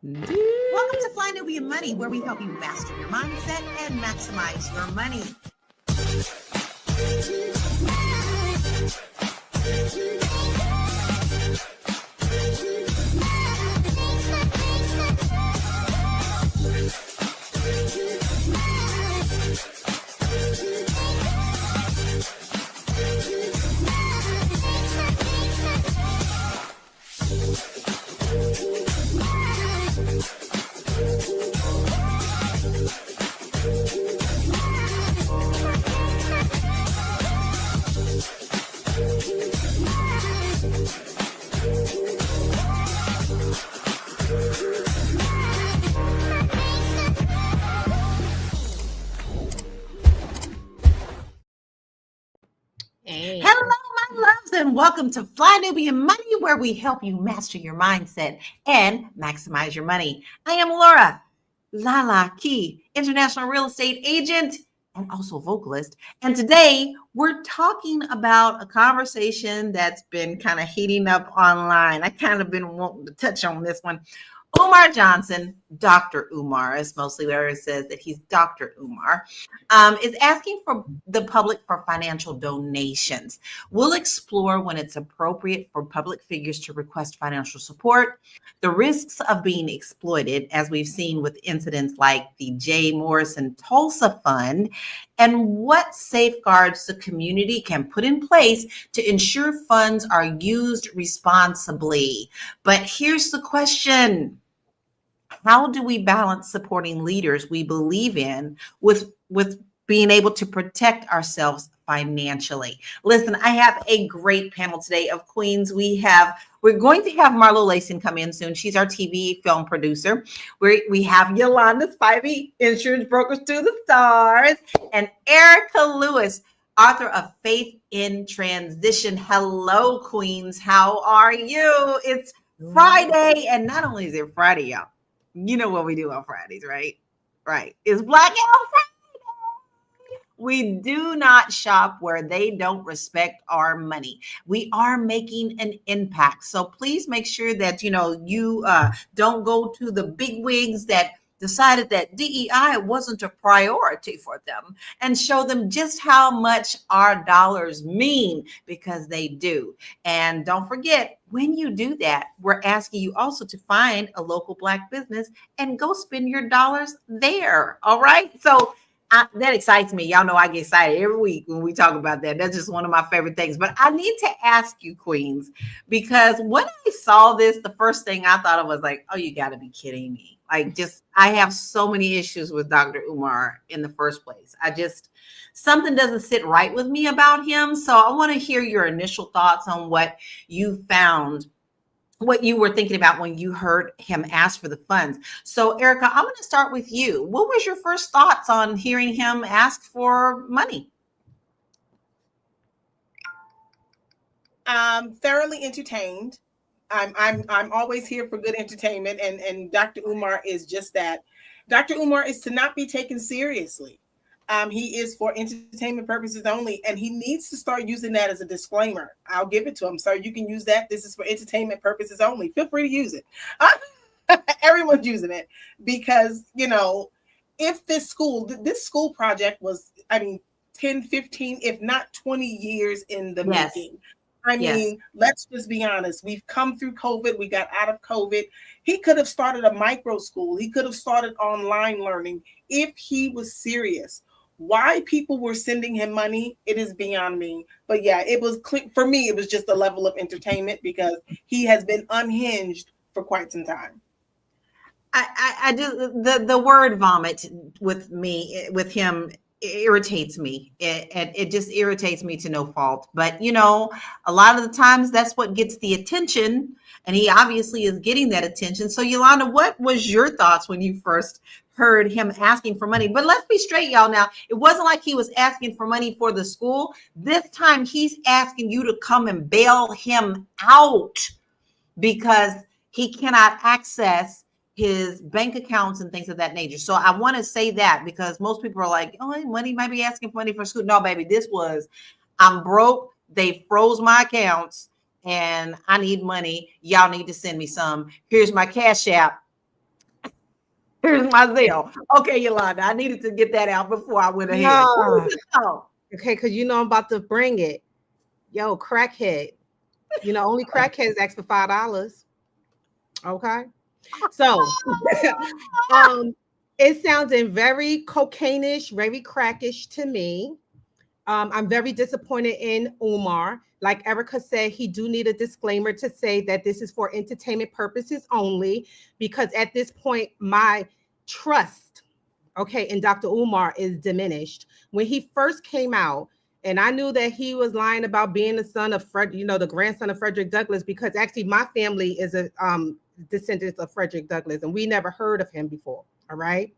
Welcome to Fly Nubian Money, where we help you master your mindset and maximize your money. Hey. Hello, my loves, and welcome to Fly Nubian Money, where we help you master your mindset and maximize your money. I am Laura Lala Key, international real estate agent and also vocalist. And today we're talking about a conversation that's been kind of heating up online. I kind of been wanting to touch on this one. Umar Johnson, Dr. Umar, is mostly where it says that he's Dr. Umar, is asking for the public for financial donations. We'll explore when it's appropriate for public figures to request financial support, the risks of being exploited, as we've seen with incidents like the J. Morrison Tulsa Fund, and what safeguards the community can put in place to ensure funds are used responsibly. But here's the question. How do we balance supporting leaders we believe in with being able to protect ourselves financially? Listen, I have a great panel today of queens. We're going to have Marlo Layson come in soon. She's our TV film producer. We have Yolanda Spivey, Insurance Brokers to the Stars, and Erica Lewis, author of Faith in Transition. Hello, queens. How are you? It's Friday, and not only is it Friday, y'all. You know what we do on Fridays, right? Right. It's Blackout Friday. We do not shop where they don't respect our money. We are making an impact. So please make sure that, you don't go to the big wigs that decided that DEI wasn't a priority for them, and show them just how much our dollars mean, because they do. And don't forget, when you do that, we're asking you also to find a local Black business and go spend your dollars there. All right. So that excites me. Y'all know I get excited every week when we talk about that. That's just one of my favorite things. But I need to ask you, queens, because when I saw this, the first thing I thought of was like, oh, you got to be kidding me. I have so many issues with Dr. Umar in the first place. Something doesn't sit right with me about him. So I want to hear your initial thoughts on what you found, what you were thinking about when you heard him ask for the funds. So Erica, I'm going to start with you. What was your first thoughts on hearing him ask for money? Thoroughly entertained. I'm always here for good entertainment, and Dr. Umar is just that. Dr. Umar is to not be taken seriously. He is for entertainment purposes only, and he needs to start using that as a disclaimer. I'll give it to him. Sir, you can use that. This is for entertainment purposes only. Feel free to use it. Everyone's using it because, if this school project was, 10, 15, if not 20 years in the making. Let's just be honest. We've come through COVID. We got out of COVID. He could have started a micro school. He could have started online learning if he was serious. Why people were sending him money, it is beyond me. But yeah, it was for me. It was just a level of entertainment because he has been unhinged for quite some time. I do the word vomit with him irritates me. It just irritates me to no fault. But a lot of the times that's what gets the attention, and he obviously is getting that attention. So Yolanda, what was your thoughts when you first heard him asking for money? But let's be straight, y'all. Now, it wasn't like he was asking for money for the school. This time he's asking you to come and bail him out because he cannot access his bank accounts and things of that nature. So I want to say that, because most people are like, oh, money might be asking for money for school. No, baby, this was, I'm broke. They froze my accounts and I need money. Y'all need to send me some. Here's my Cash App. Here's my Zelle. Okay, Yolanda, I needed to get that out before I went ahead. What Yeah. is it called? Okay, because you know I'm about to bring it. Yo, crackhead. You know, only crackheads ask for $5. Okay. So it sounding very cocaine-ish, very crackish to me. I'm very disappointed in Umar. Like Erica said, he do need a disclaimer to say that this is for entertainment purposes only, because at this point, my trust, okay, in Dr. Umar is diminished. When he first came out, and I knew that he was lying about being the son of Fred, you know, the grandson of Frederick Douglass, because actually my family is a descendant of Frederick Douglass, and we never heard of him before. All right.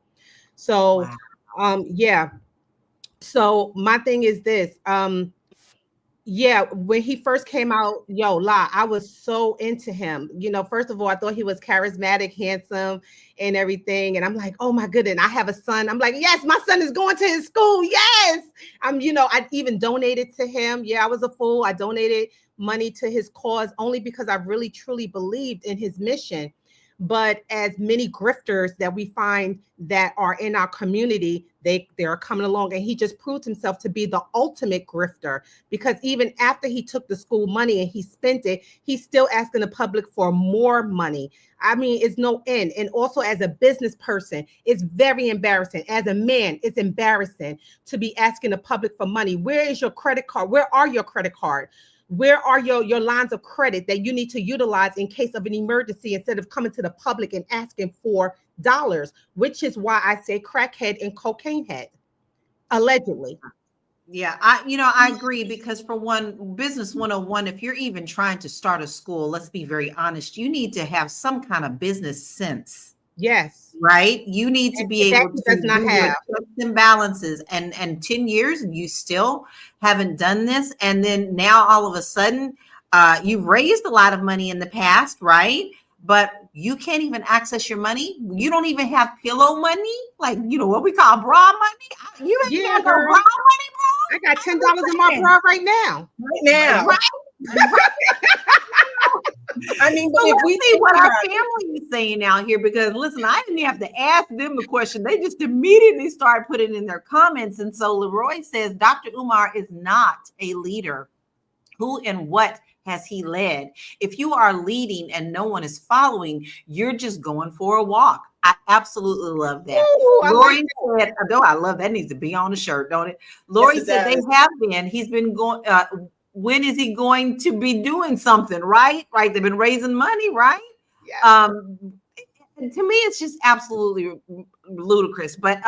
So Wow. yeah, so my thing is this. Yeah, when he first came out, yo, La, I was so into him. You know, first of all, I thought he was charismatic, handsome, and everything. And I'm like, oh my goodness, I have a son. I'm like, yes, my son is going to his school. Yes. You know, I even donated to him. Yeah, I was a fool. I donated money to his cause only because I really truly believed in his mission. But as many grifters that we find that are in our community, they're coming along, and he just proved himself to be the ultimate grifter, because even after he took the school money and he spent it, he's still asking the public for more money. I mean, it's no end. And also, as a business person, it's very embarrassing. As a man, it's embarrassing to be asking the public for money. Where is your credit card? Where are your credit card? Where are your lines of credit that you need to utilize in case of an emergency, instead of coming to the public and asking for dollars, which is why I say crackhead and cocaine head, allegedly. Yeah, I agree, because for one, business 101, if you're even trying to start a school, let's be very honest, you need to have some kind of business sense. Yes. Right? You need to be And that able he to does not do your have. checks and balances, and 10 years and you still haven't done this. And then now all of a sudden, you've raised a lot of money in the past, right? But you can't even access your money. You don't even have pillow money, like, what we call bra money. You ain't Yeah, got no bra girl. money, I got bro. $10 in my bra right now. Right now. Right? Right. I mean, but So if let's we see think what our about it, family is saying out here, because listen, I didn't have to ask them the question. They just immediately started putting in their comments. And so Leroy says Dr. Umar is not a leader. Who and what has he led? If you are leading and no one is following, you're just going for a walk. I absolutely love that. Ooh, I like Lori said, though I love that, needs to be on the shirt, don't it? yes, Lori it said they does. have been. He's been going. When is he going to be doing something? Right? Right. They've been raising money, right? yes. Um, to me, it's just absolutely ludicrous. But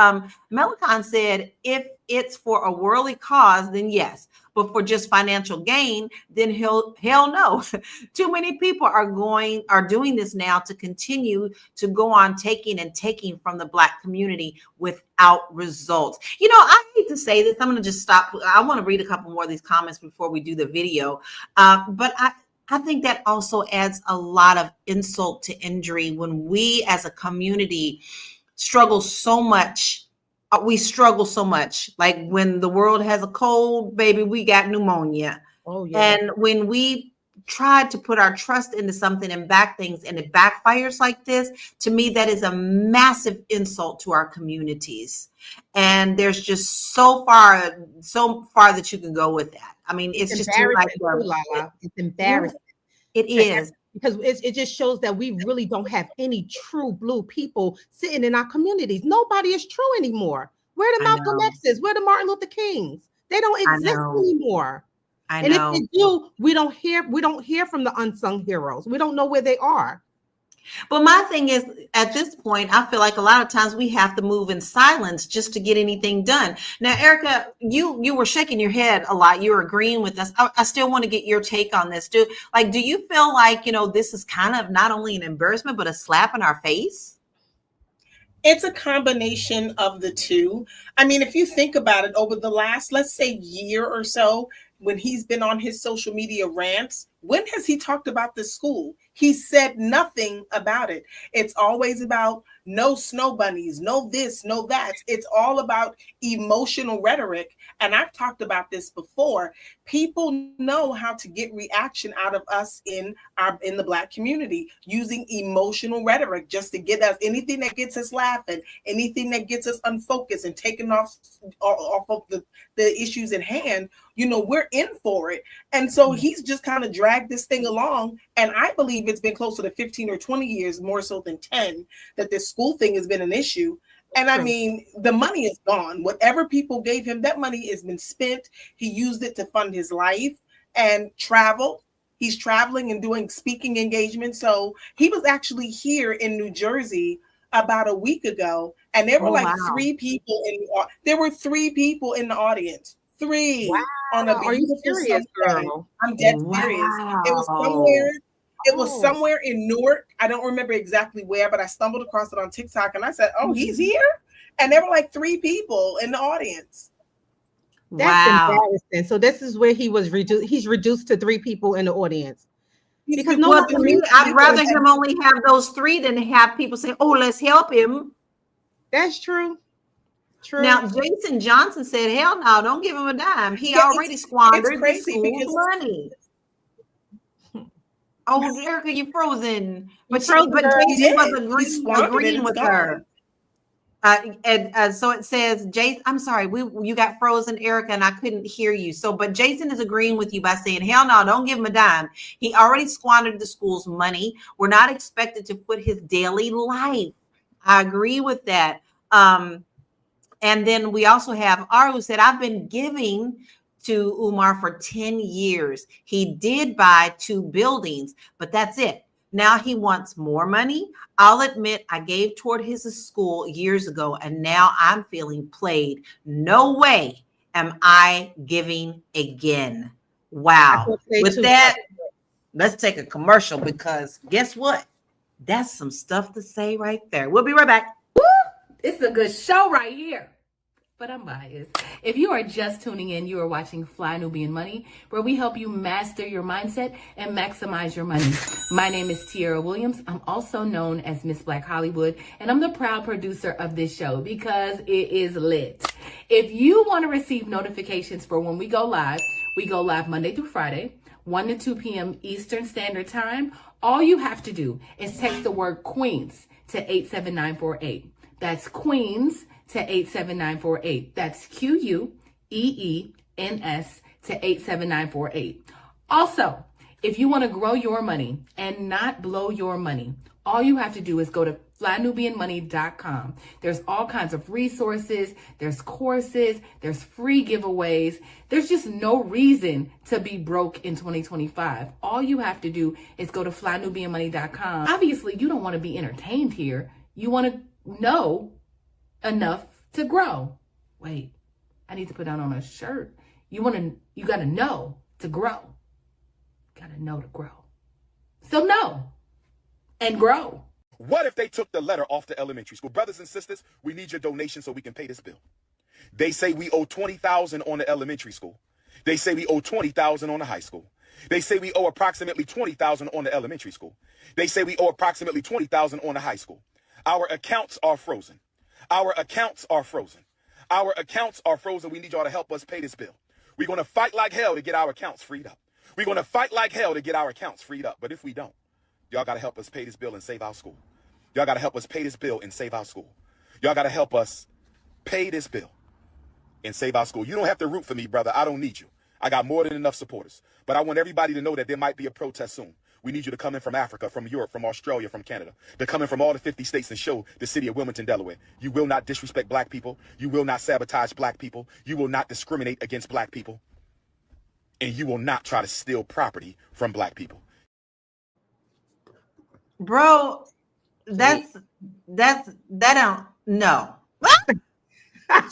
Melicon said, if it's for a worldly cause, then yes. But for just financial gain, then hell no. Too many people are doing this now to continue to go on taking from the Black community without results. I hate to say this. I'm going to just stop. I want to read a couple more of these comments before we do the video. But I think that also adds a lot of insult to injury when we as a community struggle so much. We struggle so much. Like when the world has a cold, baby, we got pneumonia. Oh, yeah. And when we try to put our trust into something and back things and it backfires like this, to me, that is a massive insult to our communities. And there's just so far that you can go with that. I mean, it's just too Embarrassing like too, Lala. It's embarrassing. it is. Because it just shows that we really don't have any true blue people sitting in our communities. Nobody is true anymore. Where the I Malcolm know. X's? Where the Martin Luther Kings? They don't I exist know. anymore. I And if know. they do, we don't hear from the unsung heroes. We don't know where they are. But my thing is, at this point, I feel like a lot of times we have to move in silence just to get anything done. Now, Erica, you were shaking your head a lot. You were agreeing with us. I still want to get your take on this. Do you feel like, this is kind of not only an embarrassment, but a slap in our face? It's a combination of the two. I mean, if you think about it, over the last, let's say, year or so, when he's been on his social media rants, When has he talked about the school? He said nothing about it. It's always about no snow bunnies, no this, no that. It's all about emotional rhetoric. And I've talked about this before. People know how to get reaction out of us in the Black community using emotional rhetoric just to get us anything that gets us laughing, anything that gets us unfocused and taken off of the issues at hand. We're in for it. And so he's just kind of dragged this thing along. And I believe it's been closer to 15 or 20 years, more so than 10, that this school thing has been an issue. And I mean, the money is gone. Whatever people gave him, that money has been spent. He used it to fund his life and travel. He's traveling and doing speaking engagements. So he was actually here in New Jersey about a week ago. And there were three people there were 3 people in the audience. 3 on a beautiful serious, Sunday. girl? I'm dead serious. It was somewhere in Newark. I don't remember exactly where, but I stumbled across it on TikTok and I said, "Oh, he's here?" And there were like 3 people in the audience. That's embarrassing. So this is where he was reduced. He's reduced to 3 people in the audience. Because to me, I'd rather him only have those 3 than have people say, "Oh, let's help him." That's true. True. Now, Jason Johnson said, "Hell no, don't give him a dime. He already squandered the school's money." Oh, Erica, you're frozen. But Jason was agreeing with her. So it says, Jason, I'm sorry, you got frozen, Erica, and I couldn't hear you. But Jason is agreeing with you by saying, hell no, don't give him a dime. He already squandered the school's money. We're not expected to put his daily life. I agree with that. And then we also have Ara, who said, I've been giving to Umar for 10 years. He did buy 2 buildings, but that's it. Now he wants more money. I'll admit I gave toward his school years ago, and now I'm feeling played. No way am I giving again. Wow. With that, let's take a commercial, because guess what? That's some stuff to say right there. We'll be right back. Woo! It's a good show right here. But I'm biased. If you are just tuning in, you are watching Fly Nubian Money, where we help you master your mindset and maximize your money. My name is Tiara Williams. I'm also known as Miss Black Hollywood, and I'm the proud producer of this show because it is lit. If you want to receive notifications for when we go live Monday through Friday, 1 to 2 p.m. Eastern Standard Time. All you have to do is text the word Queens to 87948. That's Queens to 87948. That's QUEENS to 87948. Also, if you want to grow your money and not blow your money, all you have to do is go to flynubianmoney.com. There's all kinds of resources, there's courses, there's free giveaways. There's just no reason to be broke in 2025. All you have to do is go to flynubianmoney.com. Obviously, you don't want to be entertained here. You want to know enough to grow. Wait, I need to put that on a shirt. You got to know to grow. Got to know to grow. So know and grow. What if they took the letter off the elementary school? Brothers and sisters, we need your donation so we can pay this bill. They say we owe $20,000 on the elementary school. They say we owe $20,000 on the high school. They say we owe approximately $20,000 on the elementary school. They say we owe approximately $20,000 on the high school. Our accounts are frozen. Our accounts are frozen. Our accounts are frozen. We need y'all to help us pay this bill. We're going to fight like hell to get our accounts freed up. We're going to fight like hell to get our accounts freed up. But if we don't, y'all got to help us pay this bill and save our school. Y'all got to help us pay this bill and save our school. Y'all got to help us pay this bill and save our school. You don't have to root for me, brother. I don't need you. I got more than enough supporters. But I want everybody to know that there might be a protest soon. We need you to come in from Africa, from Europe, from Australia, from Canada, to come in from all the 50 states and show the city of Wilmington, Delaware. You will not disrespect black people. You will not sabotage black people. You will not discriminate against black people. And you will not try to steal property from black people. Bro, that don't, no.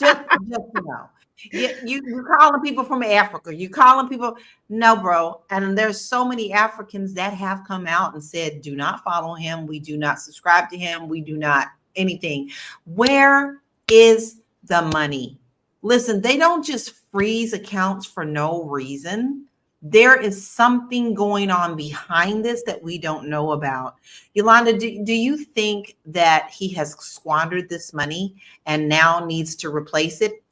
just no. You calling people from Africa. You calling people, no, bro. And there's so many Africans that have come out and said, do not follow him. We do not subscribe to him. We do not anything. Where is the money? Listen, they don't just freeze accounts for no reason. there is something going on behind this that we don't know about. Yolanda, do you think that he has squandered this money and now needs to replace it?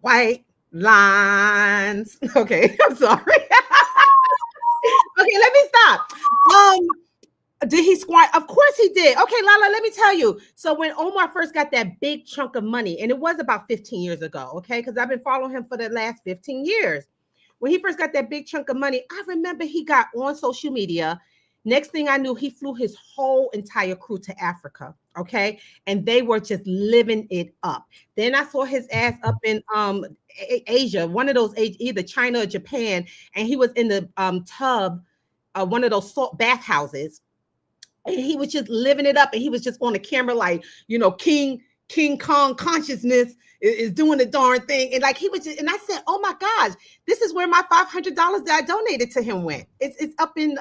White lines. Okay, I'm sorry. Okay, let me stop. Did he squat? Of course he did. Okay, Lala, let me tell you. So when Omar first got that big chunk of money, and it was about 15 years ago, okay, because I've been following him for the last 15 years. When he first got that big chunk of money, I remember he got on social media. Next thing I knew, he flew his whole entire crew to Africa, okay? And they were just living it up. Then I saw his ass up in Asia, one of those, either China or Japan, and he was in the tub, one of those salt bath houses. And he was just living it up, and he was just on the camera like, you know, King Kong consciousness is doing the darn thing. And like he was just, and I said, oh my gosh, this is where my $500 that I donated to him went. It's up in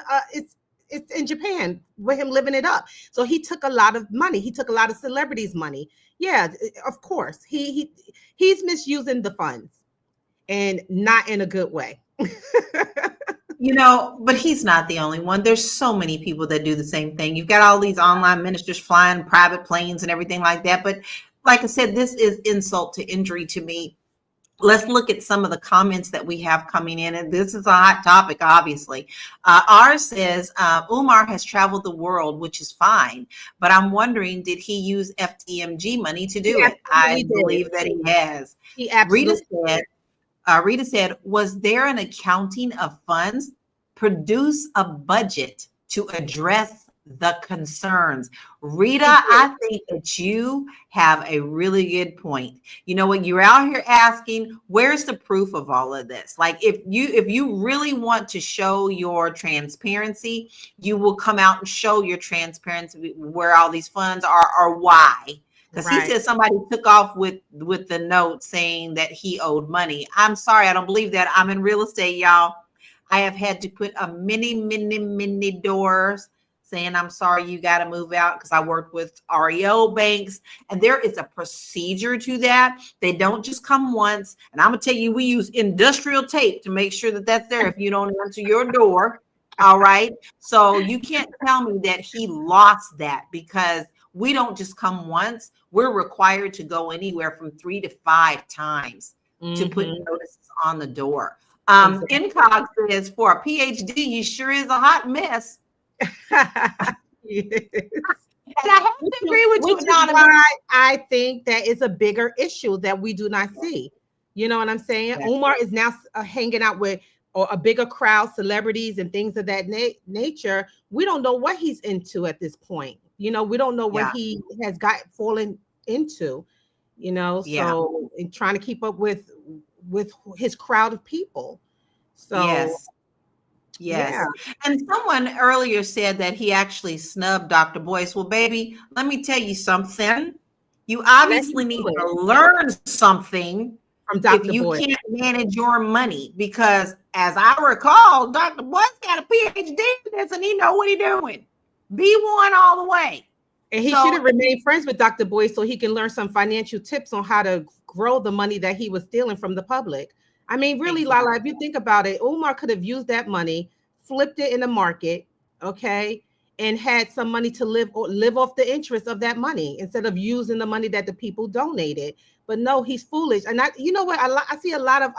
it's in Japan with him living it up. So he took a lot of money. He took a lot of celebrities' money. Yeah, of course. He's misusing the funds, and not in a good way. You know, but he's not the only one. There's so many people that do the same thing. You've got all these online ministers flying private planes and everything like that. But like I said, this is insult to injury to me. Let's look at some of the comments that we have coming in. And this is a hot topic, obviously. Ours says, Umar has traveled the world, which is fine. But I'm wondering, did he use FDMG money to do it? I believe that he has. He absolutely Rita said, was there an accounting of funds? Produce a budget to address the concerns. Rita, I think that you have a really good point. You know what? You're out here asking, where's the proof of all of this? Like if you really want to show your transparency, you will come out and show your transparency where all these funds are or why. Because he said somebody took off with the note saying that he owed money. I'm sorry, I don't believe that. I'm in real estate, y'all. I have had to put a many doors saying, I'm sorry, you got to move out, because I work with REO banks, and there is a procedure to that. They don't just come once. And I'm going to tell you, we use industrial tape to make sure that that's there if you don't answer your door. All right. So you can't tell me that he lost that, because we don't just come once. We're required to go anywhere from 3 to 5 times to put notices on the door. Incog says, for a PhD, he sure is a hot mess. Yes. And I have to agree with you, why I think that is a bigger issue that we do not see. You know what I'm saying? Yes. Umar is now hanging out with a bigger crowd, celebrities and things of that nature. We don't know what he's into at this point. You know, we don't know what he has fallen into, you know, so in trying to keep up with his crowd of people. So yes. Yeah. And someone earlier said that he actually snubbed Dr. Boyce. Well, baby, let me tell you something. You obviously need to learn something from Dr. if you Boyce. Can't manage your money, because as I recall, Dr. Boyce got a PhD in this and he know what he's doing. B1 all the way. And he should have remained friends with Dr. Boyce so he can learn some financial tips on how to grow the money that he was stealing from the public. I mean, really, Lala, if you think about it, Umar could have used that money, flipped it in the market, okay, and had some money to live off the interest of that money instead of using the money that the people donated. But no, he's foolish. And you know what? I see a lot of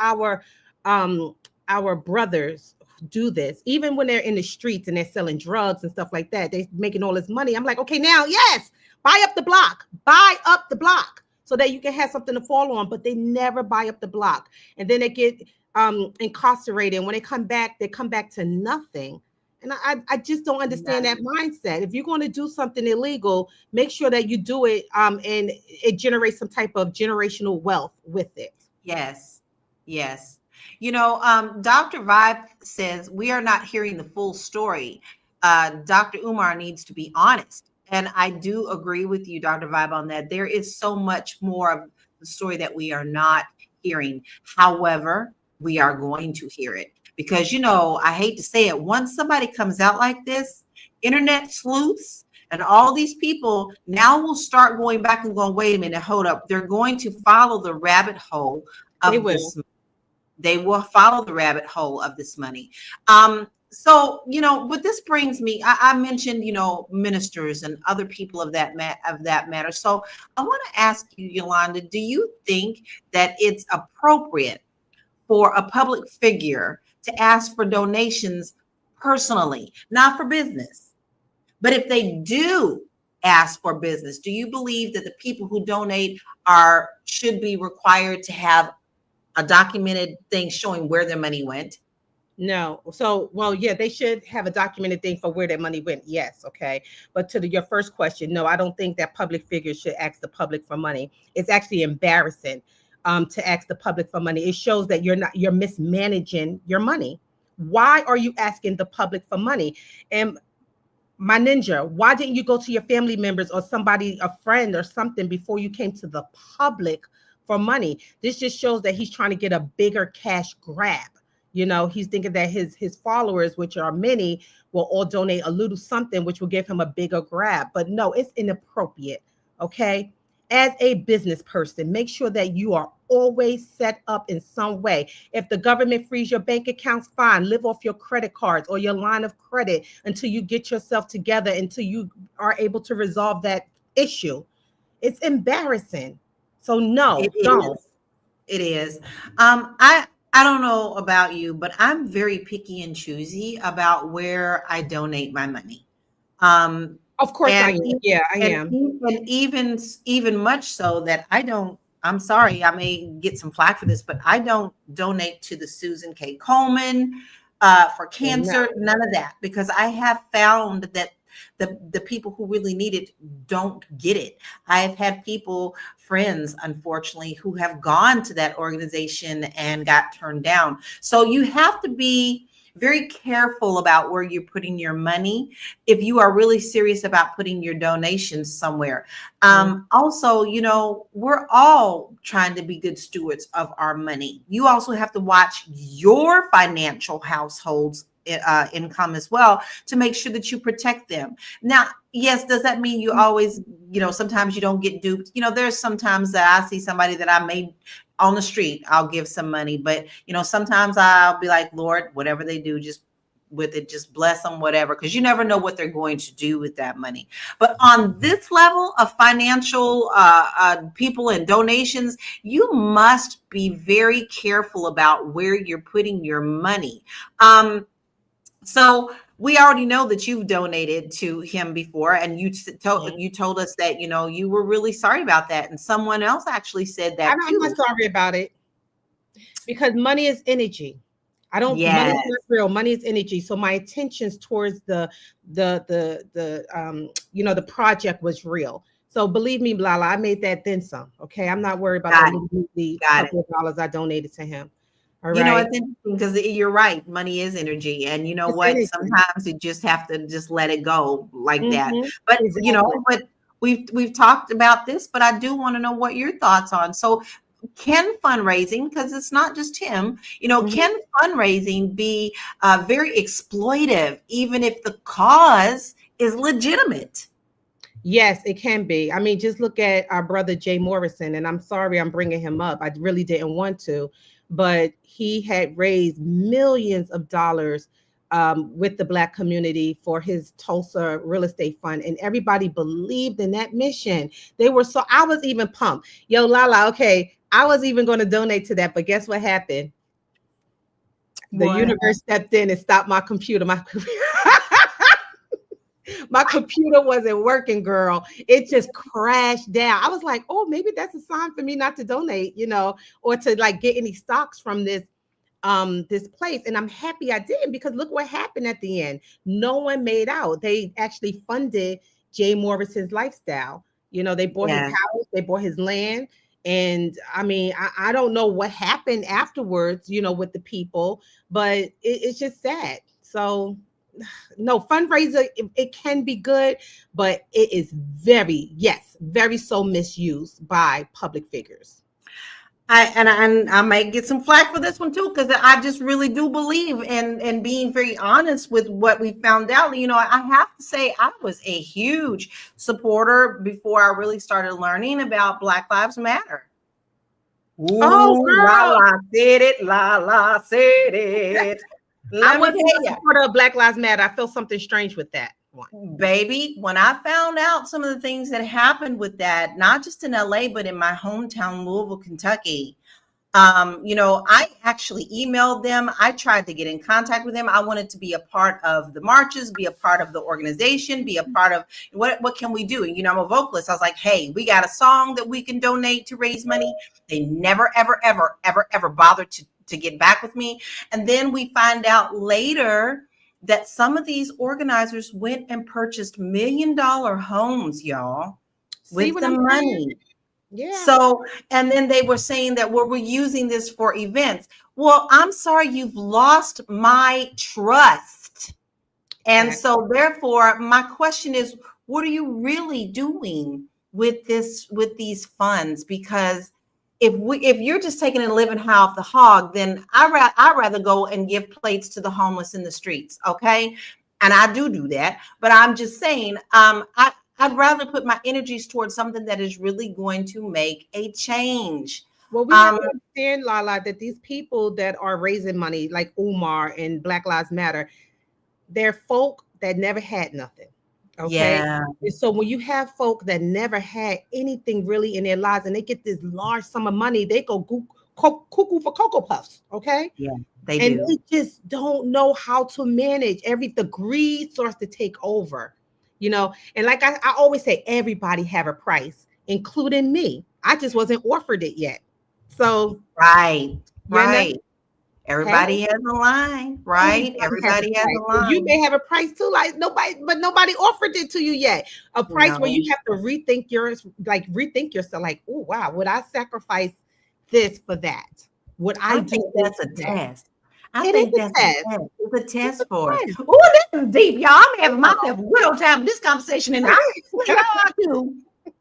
our brothers do this, even when they're in the streets and they're selling drugs and stuff like that. They're making all this money. I'm like, okay, now, yes, buy up the block so that you can have something to fall on. But they never buy up the block, and then they get incarcerated. And when they come back to nothing. And I just don't understand that mindset. If you're going to do something illegal, make sure that you do it and it generates some type of generational wealth with it. Yes. You know, Dr. Vibe says we are not hearing the full story. Dr. Umar needs to be honest. And I do agree with you, Dr. Vibe, on that. There is so much more of the story that we are not hearing. However, we are going to hear it. Because, you know, I hate to say it, once somebody comes out like this, internet sleuths and all these people now will start going back and going, wait a minute, hold up. They're going to follow the rabbit hole of this. they will follow the rabbit hole of this money. So, but this brings me, I mentioned, ministers and other people of that matter. So I want to ask you, Yolanda, do you think that it's appropriate for a public figure to ask for donations personally, not for business? But if they do ask for business, do you believe that the people who donate should be required to have a documented thing showing where their money went? No. So, well, yeah, they should have a documented thing for where their money went. Yes. Okay. But your first question, no, I don't think that public figures should ask the public for money. It's actually embarrassing to ask the public for money. It shows that you're mismanaging your money. Why are you asking the public for money? And my ninja, why didn't you go to your family members or somebody, a friend or something, before you came to the public for money? This just shows that he's trying to get a bigger cash grab. He's thinking that his followers, which are many, will all donate a little something, which will give him a bigger grab. But no, it's inappropriate. Okay. As a business person, make sure that you are always set up in some way. If the government frees your bank accounts, fine, live off your credit cards or your line of credit until you get yourself together, until you are able to resolve that issue. It's embarrassing. So no, don't. It is. I don't know about you, but I'm very picky and choosy about where I donate my money. Of course I And am. Yeah, I am. and even much so that I don't. I'm sorry, I may get some flack for this, but I don't donate to the Susan K. Komen for cancer, none of that, because I have found that the people who really need it don't get it. I have had friends, unfortunately, who have gone to that organization and got turned down. So you have to be very careful about where you're putting your money if you are really serious about putting your donations somewhere. Also, we're all trying to be good stewards of our money. You also have to watch your financial household's income as well to make sure that you protect them. Now, yes, does that mean you always, sometimes you don't get duped? There's sometimes that I see somebody that I may on the street, I'll give some money, but sometimes I'll be like, Lord, whatever they do, just with it, just bless them, whatever, because you never know what they're going to do with that money. But on this level of financial people and donations, you must be very careful about where you're putting your money. So we already know that you've donated to him before, and you told us that you were really sorry about that, and someone else actually said that too. I'm not sorry about it, because money is energy. Money is not real. Money is energy. So my intentions towards the project was real. So believe me, Lala, I made that then some. Okay, I'm not worried about the couple of dollars I donated to him. All right. It's interesting because you're right. Money is energy. And you know what? Energy. Sometimes you just have to just let it go like that. But, but we've talked about this, but I do want to know what your thoughts on. So can fundraising, because it's not just him, can fundraising be very exploitive, even if the cause is legitimate? Yes, it can be. I mean, just look at our brother Jay Morrison, and I'm sorry I'm bringing him up. I really didn't want to. But he had raised millions of dollars with the Black community for his Tulsa real estate fund. And everybody believed in that mission. I was even pumped. Yo, Lala, okay, I was even going to donate to that. But guess what happened? The universe stepped in and stopped my computer. My computer wasn't working, girl. It just crashed down. I was like, oh, maybe that's a sign for me not to donate, or to get any stocks from this place. And I'm happy I didn't, because look what happened at the end. No one made out. They actually funded Jay Morrison's lifestyle. They bought his house, they bought his land. And I mean, I don't know what happened afterwards, with the people, but it's just sad. So no, fundraiser, it can be good, but it is very so misused by public figures. I might get some flack for this one too, because I just really do believe in being very honest with what we found out. I have to say I was a huge supporter before I really started learning about Black Lives Matter. Oh, Ooh, girl. Lala said it. Lala said it. I Let me wasn't tell a you. supporter of Black Lives Matter. I felt something strange with that one. Baby, when I found out some of the things that happened with that, not just in LA, but in my hometown, Louisville, Kentucky, I actually emailed them. I tried to get in contact with them. I wanted to be a part of the marches, be a part of the organization, be a part of what can we do? And, I'm a vocalist. I was like, hey, we got a song that we can donate to raise money. They never, ever, ever, ever, ever bothered to get back with me. And then we find out later that some of these organizers went and purchased $1 million homes, y'all, See with what the I'm money. saying? Yeah. So, and then they were saying that, well, we're using this for events. Well, I'm sorry, you've lost my trust. And so therefore, my question is, what are you really doing with these funds? Because if you're just taking and living high off the hog, then I'd rather go and give plates to the homeless in the streets. Okay. And I do that, but I'm just saying, I'd rather put my energies towards something that is really going to make a change. Well, we have to understand, Lala, that these people that are raising money, like Umar and Black Lives Matter, they're folk that never had nothing. Okay. Yeah. And so when you have folk that never had anything really in their lives and they get this large sum of money, they go cuckoo for Cocoa Puffs. Okay. Yeah, they And do. they just don't know how to manage. The greed starts to take over, And like I always say, everybody have a price, including me. I just wasn't offered it yet. So Right. Hey, Everybody has a line, right? Everybody has a line. You may have a price too, like nobody offered it to you yet. A price where you have to rethink yourself, like, oh wow, would I sacrifice this for that? Would I do think that's a test. I It think is a that's test. It's a test for us. test. Oh, this is deep, y'all. I'm having myself a good old time in this conversation, and I y'all are too,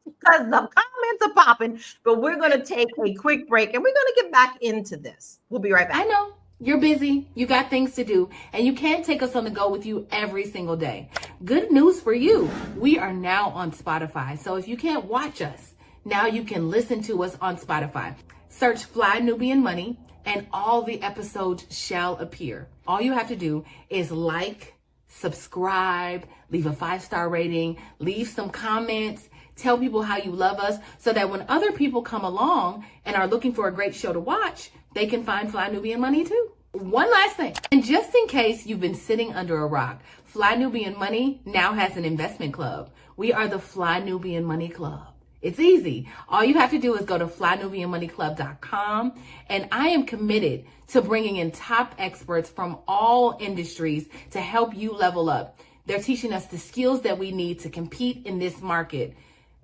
because the comments are popping. But we're going to take a quick break, and we're going to get back into this. We'll be right back. I know. You're busy, you got things to do, and you can't take us on the go with you every single day. Good news for you. We are now on Spotify. So if you can't watch us, now you can listen to us on Spotify. Search Fly Nubian Money and all the episodes shall appear. All you have to do is like, subscribe, leave a 5-star rating, leave some comments, tell people how you love us so that when other people come along and are looking for a great show to watch, they can find Fly Nubian Money too. One last thing, and just in case you've been sitting under a rock, Fly Nubian Money now has an investment club. We are the Fly Nubian Money Club. It's easy. All you have to do is go to flynubianmoneyclub.com, and I am committed to bringing in top experts from all industries to help you level up. They're teaching us the skills that we need to compete in this market.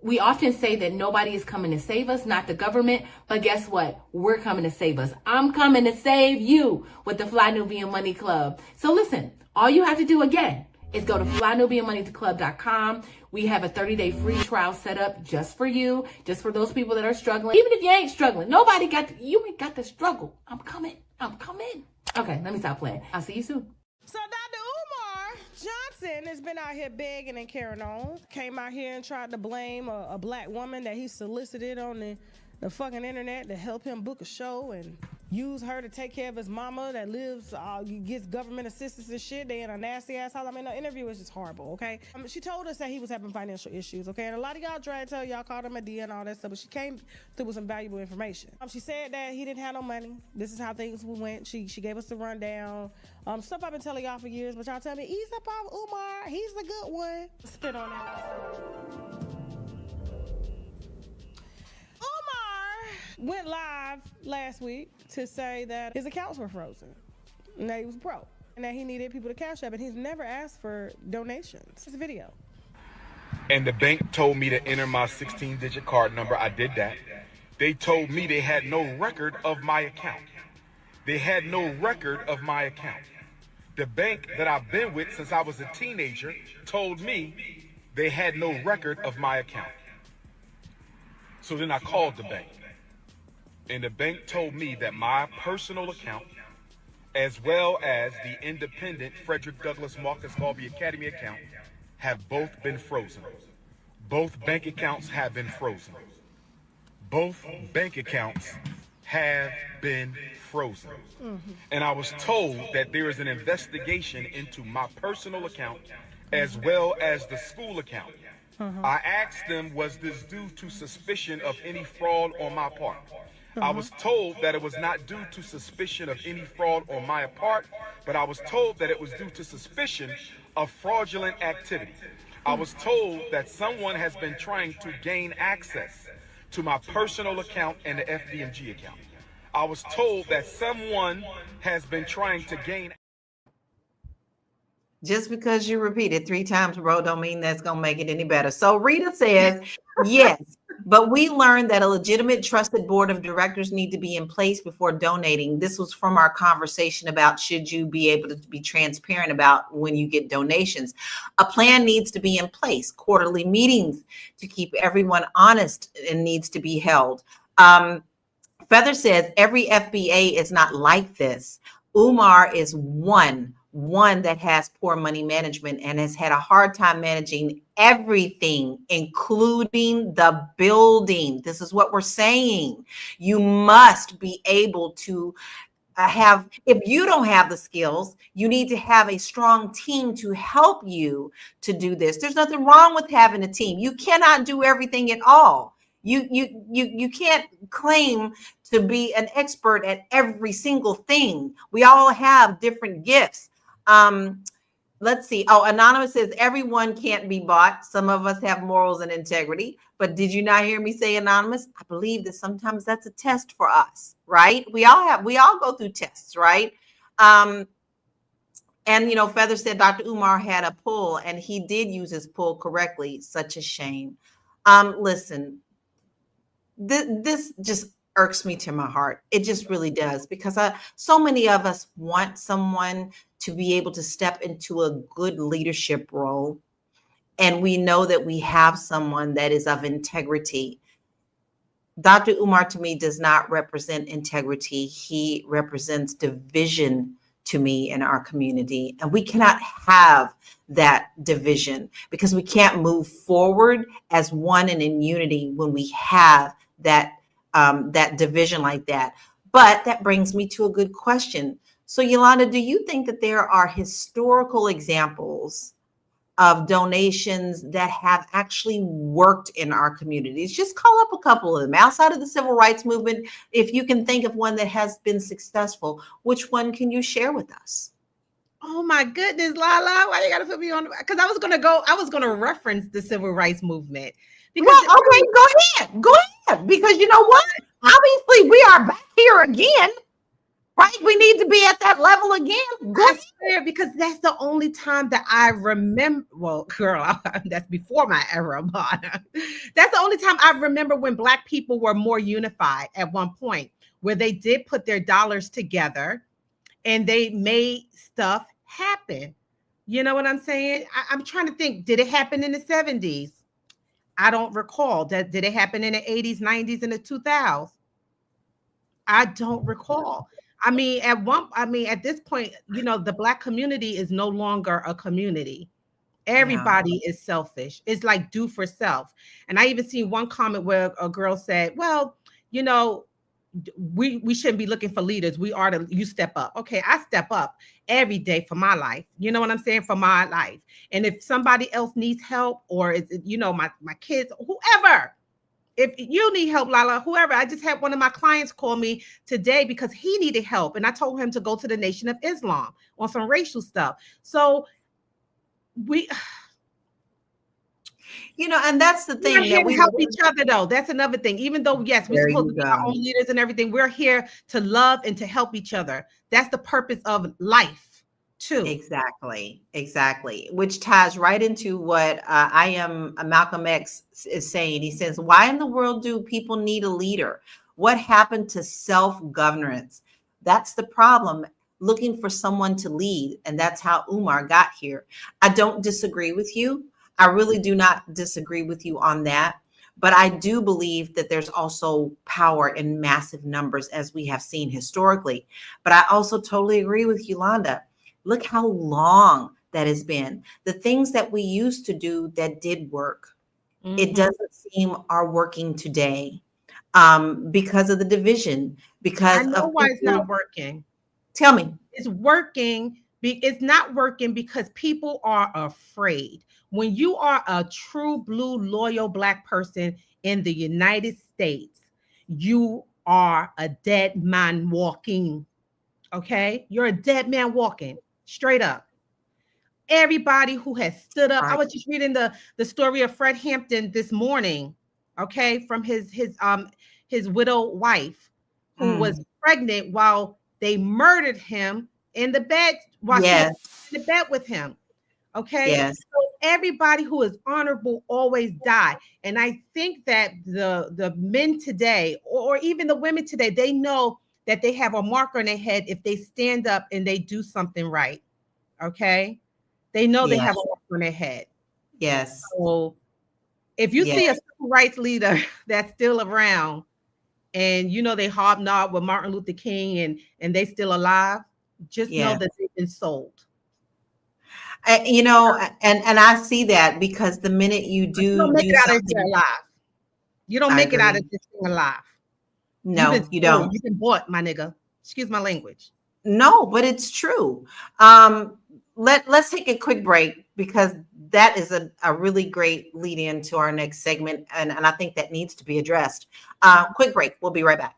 We often say that nobody is coming to save us, not the government, but guess what? We're coming to save us. I'm coming to save you with the Fly Nubian Money Club. So listen, all you have to do again is go to flynubianmoneyclub.com. We have a 30-day free trial set up just for you, just for those people that are struggling. Even if you ain't struggling, you ain't got to struggle. I'm coming. Okay, let me stop playing. I'll see you soon. So Dr. Umar Johnson has been out here begging and carrying on. Came out here and tried to blame a black woman that he solicited on the fucking internet to help him book a show and use her to take care of his mama that gets government assistance and shit. They in a nasty ass house. I mean, the interview was just horrible, okay? She told us that he was having financial issues, okay? And a lot of y'all tried to tell y'all, called him a D and all that stuff, but she came through with some valuable information. She said that he didn't have no money. This is how things went. She gave us the rundown. Stuff I've been telling y'all for years, but y'all tell me, ease up off Umar. He's the good one. Spit on that. Umar went live last week to say that his accounts were frozen and that he was broke and that he needed people to cash up, and he's never asked for donations. This video. And the bank told me to enter my 16-digit card number. I did that. They told me they had no record of my account. The bank that I've been with since I was a teenager told me they had no record of my account. So then I called the bank. And the bank told me that my personal account, as well as the independent Frederick Douglass Marcus Garvey Academy account, have both been frozen. Both bank accounts have been frozen. Both bank accounts have been frozen. And I was told that there is an investigation into my personal account as well as the school account. I asked them, was this due to suspicion of any fraud on my part? I was told that it was not due to suspicion of any fraud on my part, but I was told that it was due to suspicion of fraudulent activity. I was told that someone has been trying to gain access to my personal account and the FDMG account. I was told that someone has been trying to gain. Just because you repeat it 3 times, bro, don't mean that's going to make it any better. So Rita says, yes, but we learned that a legitimate trusted board of directors need to be in place before donating. This was from our conversation about should you be able to be transparent about when you get donations. A plan needs to be in place, quarterly meetings to keep everyone honest and needs to be held. Feather says every FBA is not like this. Umar is one that has poor money management and has had a hard time managing everything, including the building. This is what we're saying. You must be able to if you don't have the skills, you need to have a strong team to help you to do this. There's nothing wrong with having a team. You cannot do everything at all. You can't claim to be an expert at every single thing. We all have different gifts. Let's see. Oh, Anonymous says everyone can't be bought. Some of us have morals and integrity. But did you not hear me say, Anonymous? I believe that sometimes that's a test for us, right? We all go through tests, right? And Feather said Dr. Umar had a pull and he did use his pull correctly. Such a shame. Listen, this just irks me to my heart. It just really does, because so many of us want someone to be able to step into a good leadership role. And we know that we have someone that is of integrity. Dr. Umar, to me, does not represent integrity. He represents division to me in our community. And we cannot have that division, because we can't move forward as one and in unity when we have that division like that. But that brings me to a good question. So Yolanda, do you think that there are historical examples of donations that have actually worked in our communities? Just call up a couple of them outside of the civil rights movement. If you can think of one that has been successful, which one can you share with us? Oh my goodness, Lala, why you gotta put me on? Because I was gonna reference the civil rights movement. Because well, okay, go ahead. Because you know what? Obviously, we are back here again, right? We need to be at that level again. Go ahead. Because that's the only time that I remember. Well, girl, that's before my era, but that's the only time I remember when Black people were more unified at one point, where they did put their dollars together and they made stuff happen. You know what I'm saying? I'm trying to think, did it happen in the 70s? I don't recall. Did it happen in the 80s, 90s, and the 2000s? I don't recall. I mean, at this point, the Black community is no longer a community. Everybody is selfish. It's like do for self. And I even seen one comment where a girl said, well, we shouldn't be looking for leaders. You step up. Okay, I step up every day for my life. You know what I'm saying? For my life. And if somebody else needs help, or is my kids, whoever, if you need help, Lala, whoever. I just had one of my clients call me today because he needed help. And I told him to go to the Nation of Islam on some racial stuff. So and that's the thing that we help each other, though. That's another thing. Even though, yes, we're supposed to be our own leaders and everything, we're here to love and to help each other. That's the purpose of life, too. Exactly. Which ties right into what Malcolm X is saying. He says, why in the world do people need a leader? What happened to self-governance? That's the problem. Looking for someone to lead. And that's how Umar got here. I don't disagree with you. I really do not disagree with you on that. But I do believe that there's also power in massive numbers, as we have seen historically. But I also totally agree with Yolanda. Look how long that has been. The things that we used to do that did work, it doesn't seem are working today. because of the division, because I know of why it's people. not working. Tell me. It's working. It's not working because people are afraid. When you are a true blue loyal Black person in the United States, you are a dead man walking. Okay, you're a dead man walking straight up. Everybody who has stood up. I Right. was just reading the story of Fred Hampton this morning. Okay, from his widow wife who was pregnant while they murdered him in the bed while she was Yes. in the bed with him. Okay. Yes. So everybody who is honorable always die. And I think that the men today, or even the women today, they know that they have a mark on their head if they stand up and they do something right. Okay. They know they Yes. have a mark on their head. Yes. So if you Yes. see a civil rights leader that's still around and you know they hobnob with Martin Luther King and they still alive, just know Yes. that they've been sold. You know, and I see that because the minute you But you don't make do it out of here something, alive. You don't I make it out agree. of this thing alive. You've No, been you sold. don't. You've been bought, my nigga. Excuse my language. No, but it's true. Um, let's take a quick break because that is a really great lead in to our next segment, and I think that needs to be addressed. Quick break. We'll be right back.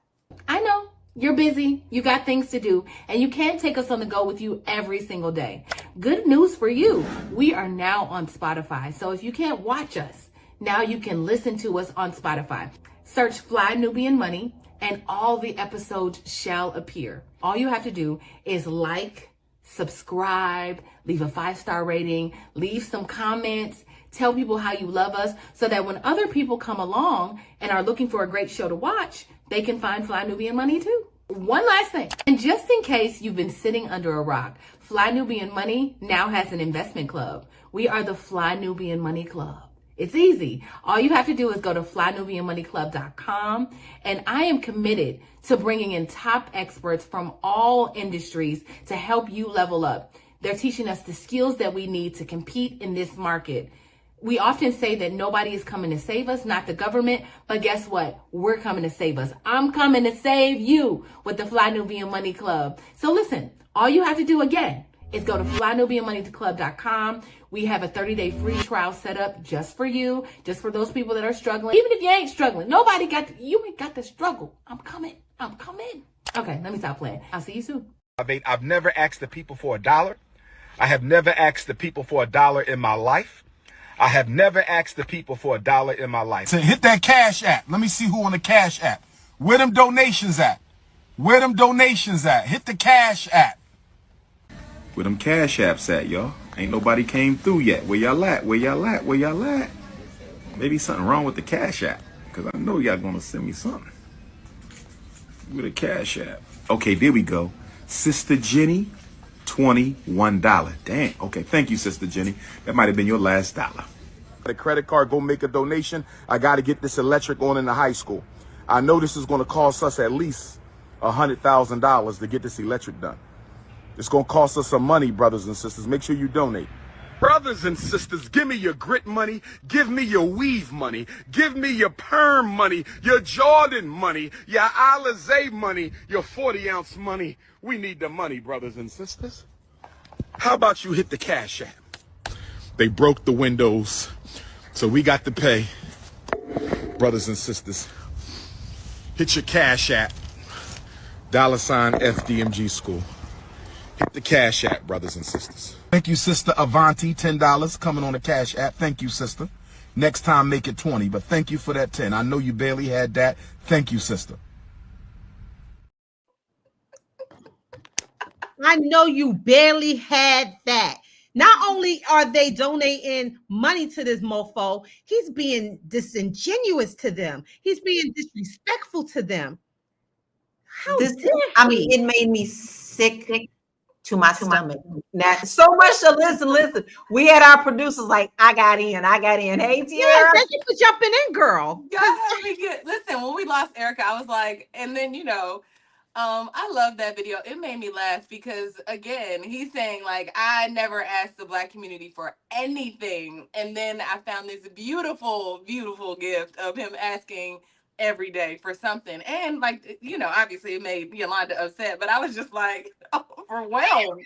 I know you're busy, you got things to do, and you can't take us on the go with you every single day. Good news for you. We are now on Spotify. So if you can't watch us, now you can listen to us on Spotify. Search Fly Nubian Money and all the episodes shall appear. All you have to do is like, subscribe, leave a 5-star rating, leave some comments, tell people how you love us so that when other people come along and are looking for a great show to watch, they can find Fly Nubian Money too. One last thing, and just in case you've been sitting under a rock, Fly Nubian Money now has an investment club. We are the Fly Nubian Money Club. It's easy. All you have to do is go to flynubianmoneyclub.com, and I am committed to bringing in top experts from all industries to help you level up. They're teaching us the skills that we need to compete in this market. We often say that nobody is coming to save us, not the government, but guess what? We're coming to save us. I'm coming to save you with the Fly Nubian Money Club. So listen, all you have to do again is go to flynubianmoneyclub.com. We have a 30-day free trial set up just for you, just for those people that are struggling. Even if you ain't struggling, you ain't got to struggle. I'm coming. Okay, let me stop playing. I'll see you soon. I've never asked the people for $1. I have never asked the people for $1 in my life. I have never asked the people for $1 in my life. So hit that Cash App. Let me see who on the Cash App. Where them donations at? Where them donations at? Hit the Cash App. Where them Cash Apps at, y'all? Ain't nobody came through yet. Where y'all at? Where y'all at? Where y'all at? Maybe something wrong with the Cash App, because I know y'all gonna send me something. With a Cash App. Okay, there we go. Sister Jenny, $21. Damn. Okay, thank you, Sister Jenny. That might have been your last dollar. The credit card, go make a donation. I got to get this electric on in the high school. I know this is going to cost us at least $100,000 to get this electric done. It's going to cost us some money, brothers and sisters. Make sure you donate. Brothers and sisters, give me your grit money. Give me your weave money. Give me your perm money, your Jordan money, your Alizé money, your 40-ounce money. We need the money, brothers and sisters. How about you hit the Cash App? They broke the windows, so we got to pay. Brothers and sisters, hit your Cash App. $ FDMG School. Hit the Cash App, brothers and sisters. Thank you, Sister Avanti, $10 coming on the Cash App. Thank you, sister. Next time, make it 20, but thank you for that 10. I know you barely had that. Thank you, sister. I know you barely had that. Not only are they donating money to this mofo, he's being disingenuous to them. He's being disrespectful to them. How dare I mean, it made me sick to my stomach. Now, so much to listen. We had our producers like, I got in. Hey, Yeah, Tiara. thank you for jumping in, girl. God help me good. Listen, when we lost Erica, I was like, and then I love that video. It made me laugh because again, he's saying like, I never asked the Black community for anything, and then I found this beautiful, beautiful gift of him asking every day for something. And like, you know, obviously it made Yolanda upset, but I was just like overwhelmed.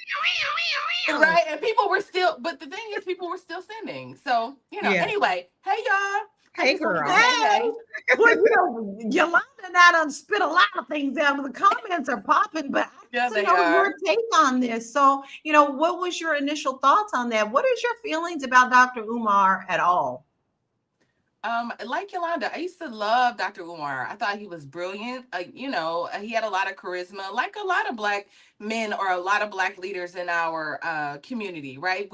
Right. And people were still, but the thing is, people were still sending. So, you know, Yeah. anyway, hey y'all. I Hey, just wanted to girl. say hey. Well, you know, Yolanda and I done spit a lot of things out, but the comments are popping. But I Yeah, want to they know are. your take on this. So, you know, what was your initial thoughts on that? What is your feelings about Dr. Umar at all? Like Yolanda, I used to love Dr. Umar. I thought he was brilliant. You know, he had a lot of charisma, like a lot of black men or a lot of black leaders in our community, right?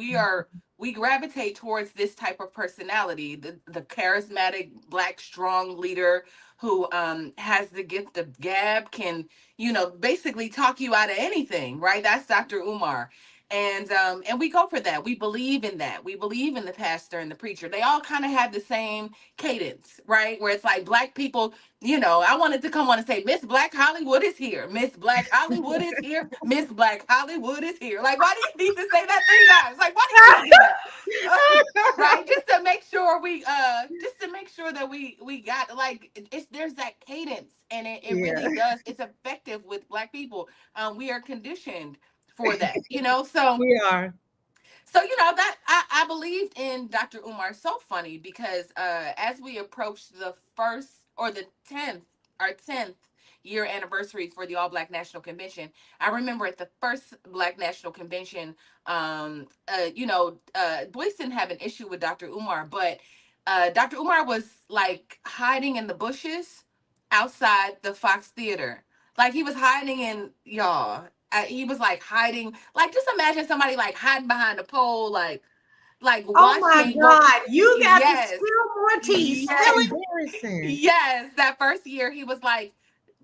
We gravitate towards this type of personality, the charismatic black strong leader who has the gift of gab, can, you know, basically talk you out of anything, right? That's Dr. Umar. And we go for that. We believe in that. We believe in the pastor and the preacher. They all kind of have the same cadence, right? Where it's like black people, you know, I wanted to come on and say, Miss Black Hollywood is here. Miss Black Hollywood is here. Miss Black Hollywood is here. Like, why do you need to say that 3 times? Like, why do you need to do that? Right? Just to make sure that we got like there's that cadence, and it Yeah. really does, it's effective with black people. We are conditioned for that, you know. So We are. you know that I believed in Dr. Umar. So funny because as we approached the first or the 10th year anniversary for the All Black National Convention, I remember at the first Black National Convention, you know, Boyce didn't have an issue with Dr. Umar, but Dr. Umar was like hiding in the bushes outside the Fox Theater. Like he was hiding in y'all. He was like hiding, like just imagine somebody like hiding behind a pole, like Oh my watching what. God, you got to Yes, spill more tea. Spill yes, it. Embarrassing. yes. That first year, he was like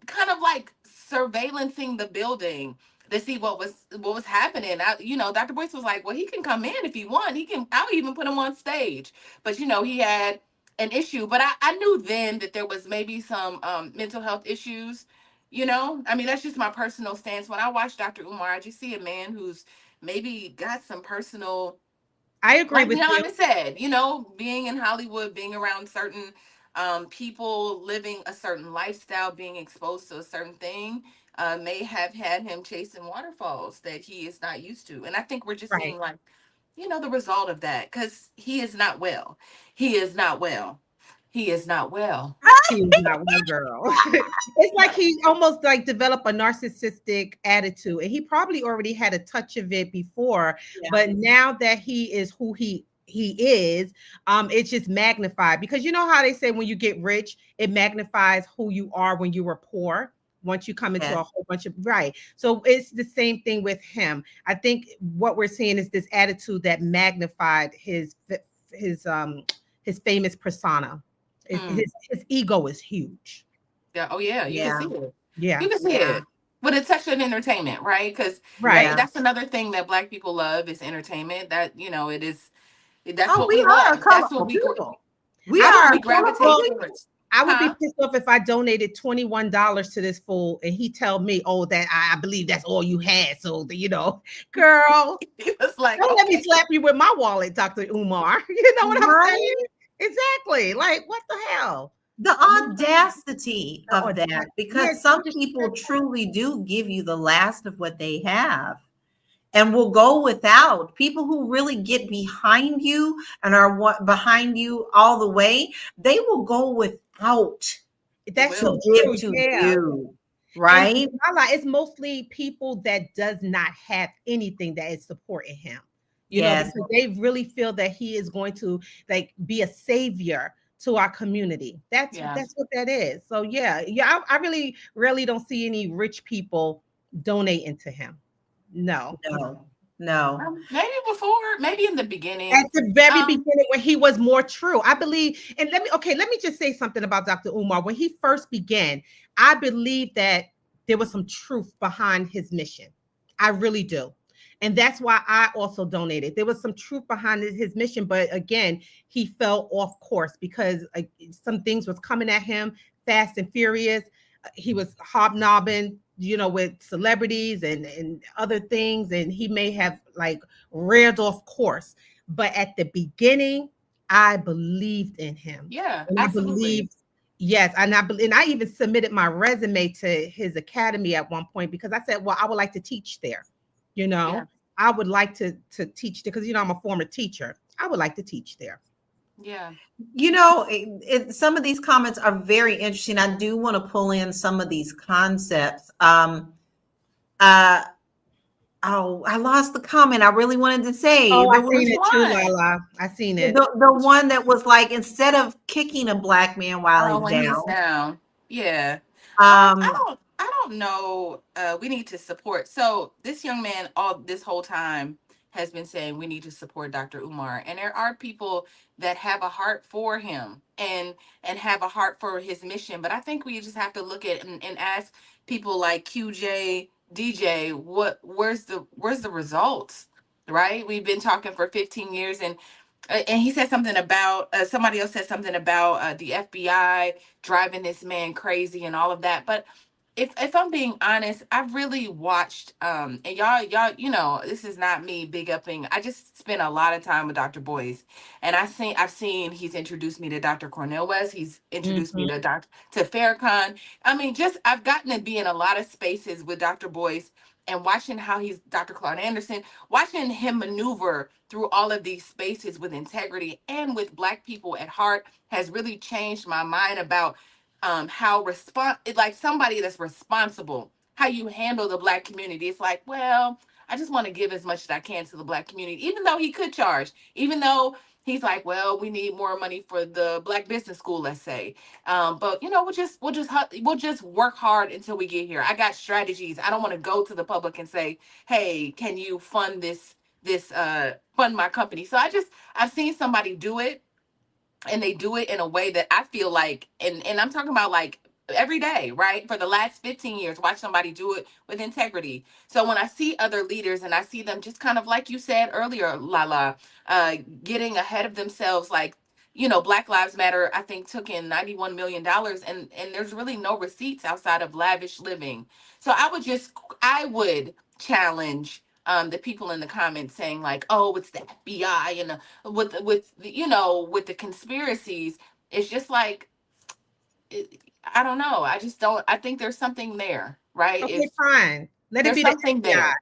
kind of like surveillancing the building to see what was happening. You know, Dr. Boyce was like, well, he can come in if he want. He can. I'll even put him on stage. But you know, he had an issue. But I knew then that there was maybe some mental health issues. You know, I mean, that's just my personal stance. When I watch Dr. Umar, I just see a man who's maybe got some personal, I agree like with you. Yolanda said, you know, being in Hollywood, being around certain people, living a certain lifestyle, being exposed to a certain thing, may have had him chasing waterfalls that he is not used to. And I think we're just Right. seeing, like, you know, the result of that, because he is not well. He is not well. He is not well. He is not one girl. It's like No. he almost like developed a narcissistic attitude, and he probably already had a touch of it before, Yeah. but now that he is who he is, it's just magnified, because you know how they say when you get rich, it magnifies who you are when you were poor. Once you come into a Yes. whole bunch of, right. So it's the same thing with him. I think what we're seeing is this attitude that magnified his his famous persona. Mm. His ego is huge. Yeah. Oh, yeah. You can Yeah. see it. Yeah. You can see Yeah. it. But it's such an entertainment, right? Because Right. that's another thing that Black people love is entertainment. That, you know, it is. That's Oh, what we we are a love. That's what colorful we people. We I that's would what are we a colorful gravitate well, people. towards. I would be Huh? pissed off if I donated $21 to this fool and he tell me, "Oh, that I believe that's all you had." So you know, girl, It was like, don't let me okay. slap you with my wallet, Dr. Umar. You know what I'm Right? saying? Exactly. Like, what the hell? The audacity The of audacity. that, Yeah, because it's so some people disrespectful. truly do give you the last of what they have and will go without. People who really get behind you and are behind you all the way, they will go without They That's to so will. give true. to Yeah. you, And right? Lala, it's mostly people that does not have anything that is supporting him, you know, Yes. because they really feel that he is going to like be a savior to our community. Yeah. That's what that is. So yeah, I really don't see any rich people donating to him. No. No, no. Maybe before, maybe in the beginning. At the very Um, beginning when he was more true. I believe, and let me just say something about Dr. Umar. When he first began, I believe that there was some truth behind his mission. I really do. And that's why I also donated. There was some truth behind his mission, but again, he fell off course because some things was coming at him fast and furious. He was hobnobbing, you know, with celebrities and other things, and he may have like reared off course. But at the beginning, I believed in him. yeah, And I absolutely. believed, Yes, and I even submitted my resume to his academy at one point because I said, well, I would like to teach there. You know, Yeah. I would like to teach there because I'm a former teacher. I would like to teach there. Yeah. Some of these comments are very interesting. I do want to pull in some of these concepts. Uh, oh, I lost the comment I really wanted to say. Oh, There I seen was it too, one? Lala. I seen it. the one that was like, instead of kicking a black man while Oh, he's when he's down, down. Yeah. um, I don't know. We need to support. So this young man, all this whole time, has been saying we need to support Dr. Umar, and there are people that have a heart for him and have a heart for his mission. But I think we just have to look at and ask people like QJ, DJ, where's the results, right? We've been talking for 15 years, and he said something about somebody else said something about the FBI driving this man crazy and all of that. But if I'm being honest, I've really watched and y'all this is not me big upping. I just spent a lot of time with Dr. Boyce, and I've seen he's introduced me to Dr. Cornel West. He's introduced me Mhm. to Farrakhan. I mean, just I've gotten to be in a lot of spaces with Dr. Boyce and watching how he's Dr. Claude Anderson, watching him maneuver through all of these spaces with integrity and with Black people at heart has really changed my mind about how like somebody that's responsible, how you handle the Black community. It's like, well, I just want to give as much as I can to the Black community, even though he could charge, even though he's like, well, we need more money for the Black Business School, let's say. But we'll just work hard until we get here. I got strategies. I don't want to go to the public and say, hey, can you fund this fund my company? So I've seen somebody do it, and they do it in a way that I feel like, and I'm talking about like every day, right? For the last 15 years, watch somebody do it with integrity. So when I see other leaders and I see them just kind of like you said earlier, Lala, getting ahead of themselves, like, Black Lives Matter, I think, took in $91 million dollars, and there's really no receipts outside of lavish living. So I would challenge the people in the comments saying like, oh, it's the FBI and with the conspiracies. It's just like, I don't know. I just don't. I think there's something there, right? Okay, fine. Let it There's be the something FBI. there.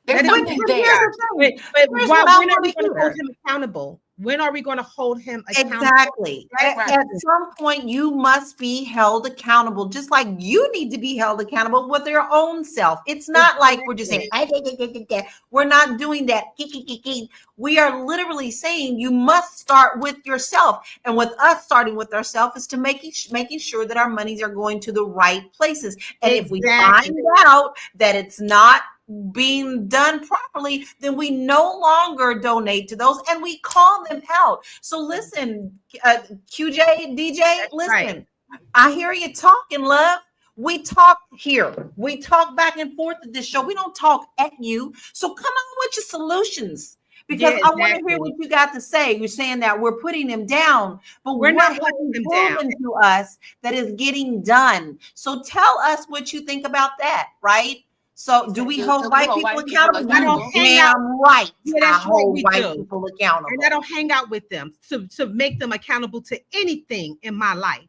There's Let it be something the but here's there. the But, thing. but Here's why, what I when are want we to going to hold hear. him accountable? When are we going to hold him accountable? Exactly. Right? Right. At some point, you must be held accountable, just like you need to be held accountable with your own self. It's not like we're just saying, we're not doing that. We are literally saying you must start with yourself. And with us starting with ourselves is to making sure that our monies are going to the right places. And if we Exactly. find out that it's not being done properly, then we no longer donate to those and we call them out. So listen, QJ, DJ, Right. listen, I hear you talking, love. We talk here. We talk back and forth at this show. We don't talk at you. So come on with your solutions, because Yeah, I want to hear exactly. what you got to say. You're saying that we're putting him down, but We're what not have putting you him down. proven to us that is getting done? So tell us what you think about that, right? So do we hold Do we white hold people white people accountable? I don't You accountable? hang out. damn right. Yeah, I that's right. hold We white do. people And I accountable. don't hang out with them to make them accountable to anything in my life.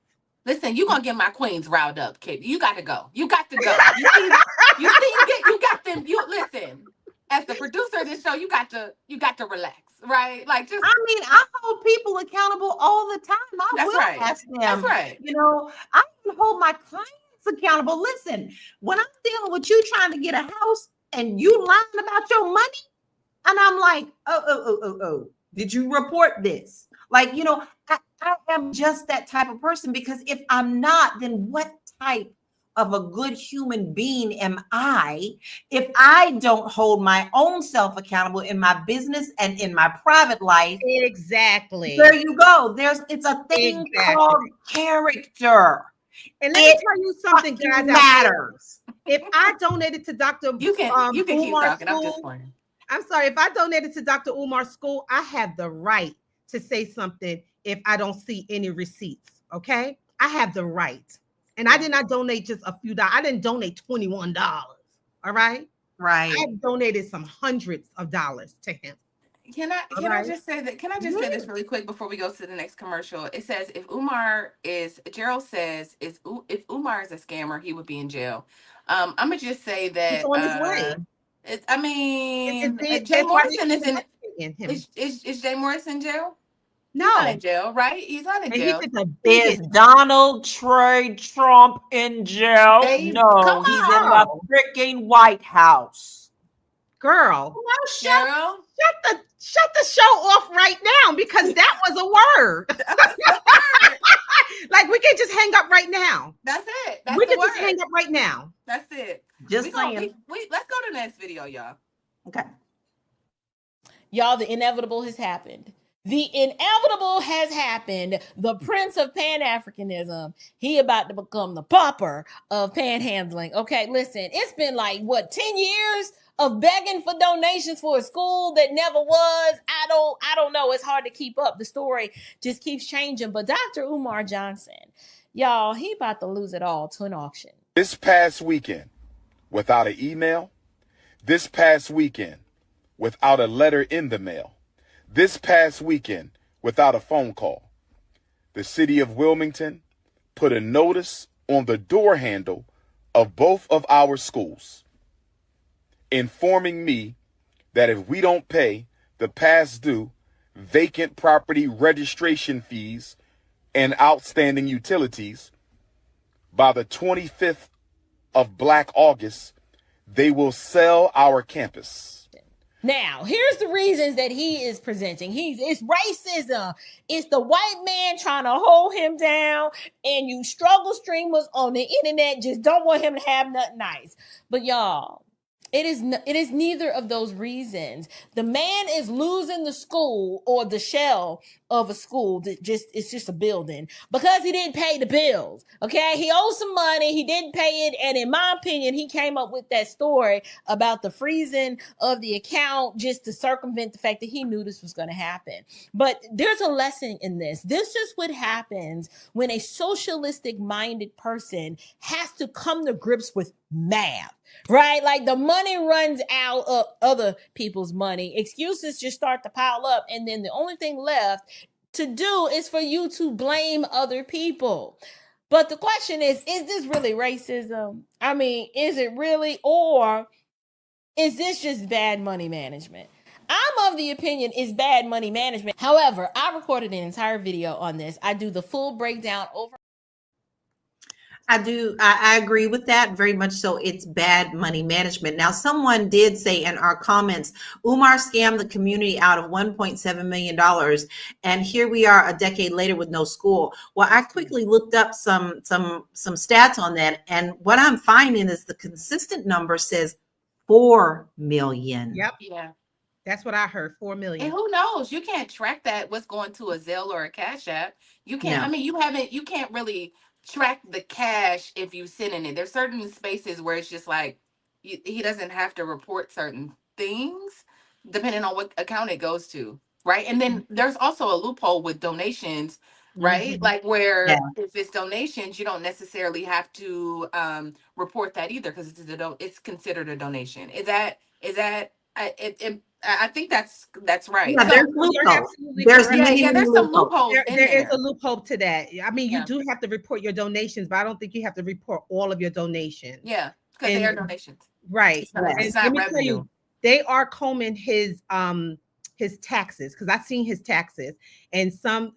Listen, you're gonna get my queens riled up, kid. You got to go. You got to go. You got them. You listen. As the producer of this show, you got to relax, right? Like, just I mean, I hold people accountable all the time. I that's will right. ask That's them. right. I even hold my clients accountable. Listen, when I'm dealing with you trying to get a house and you lying about your money, and I'm like, oh, did you report this? Like, I am just that type of person, because if I'm not, then what type of a good human being am I if I don't hold my own self accountable in my business and in my private life? Exactly. There you go. It's a thing Exactly. called character. And let me It tell you something, fucking guys out there. matters. If I donated to Dr. You can keep Umar's talking. I'm just school, playing. I'm sorry, if I donated to Dr. Umar's school, I have the right to say something if I don't see any receipts. Okay. I have the right. And I did not donate just a few dollars. I didn't donate $21. All right. Right. I donated some hundreds of dollars to him. Can I All right. just say that? Can I just say this really quick before we go to the next commercial? It says Gerald says if Umar is a scammer, he would be in jail. I'm gonna just say He's that on his way. I mean Jay That's why Morrison is in him. is Jay Morrison in jail? He's No, not in jail, right? He's not in and jail. he's just a Is bigot. Donald Trump in jail? Come No, he's in the on. freaking White House. Girl, Gerald. shut the show off right now because that was a word. Like we can just hang up right now. That's it. That's We the can word. just hang up right now. That's it. Just We gonna- saying. let's go to the next video, y'all. Okay. Y'all, the inevitable has happened. The inevitable has happened. The Prince of Pan-Africanism. He about to become the pauper of panhandling. Okay, listen, it's been like, what, 10 years of begging for donations for a school that never was? I don't know. It's hard to keep up. The story just keeps changing. But Dr. Umar Johnson, y'all, he about to lose it all to an auction. This past weekend, without an email, this past weekend, without a letter in the mail, this past weekend, without a phone call, the city of Wilmington put a notice on the door handle of both of our schools, informing me that if we don't pay the past due vacant property registration fees and outstanding utilities by the 25th of Black August, they will sell our campus. Now, here's the reasons that he is presenting. It's racism. It's the white man trying to hold him down, and you struggle streamers on the internet just don't want him to have nothing nice. But y'all, it is neither of those reasons. The man is losing the school or the shell of a school that it's just a building because he didn't pay the bills. Okay, he owes some money, he didn't pay it, and in my opinion, he came up with that story about the freezing of the account just to circumvent the fact that he knew this was going to happen. But there's a lesson in this. This is what happens when a socialistic minded person has to come to grips with math. Right? Like the money runs out of other people's money. Excuses just start to pile up. And then the only thing left to do is for you to blame other people. But the question is this really racism? I mean, is it really? Or is this just bad money management? I'm of the opinion it's bad money management. However, I recorded an entire video on this. I do the full breakdown over. I agree with that very much. So it's bad money management. Now, someone did say in our comments, Umar scammed the community out of $1.7 million. And here we are a decade later with no school. Well, I quickly looked up some stats on that. And what I'm finding is the consistent number says 4 million. Yep. Yeah. That's what I heard. 4 million. And who knows? You can't track that, what's going to a Zelle or a Cash App. You can't, No. I mean, you can't really track the cash if you sit in it. There's certain spaces where it's just like, he doesn't have to report certain things depending on what account it goes to. Right. And then there's also a loophole with donations, right? Mhm. Like where Yeah. if it's donations, you don't necessarily have to report that either because it's considered a donation. I think that's right. Yeah, So- there's You're loopholes. absolutely There's correct. many, yeah, many there's some loopholes. loopholes in There there. is a loophole to that. I mean, you Yeah. do have to report your donations, but I don't think you have to report all of your donations. Yeah, because they are And- donations. Right. It's not, Yeah. And it's not let me tell revenue. you, they are combing his taxes because I've seen his taxes, and some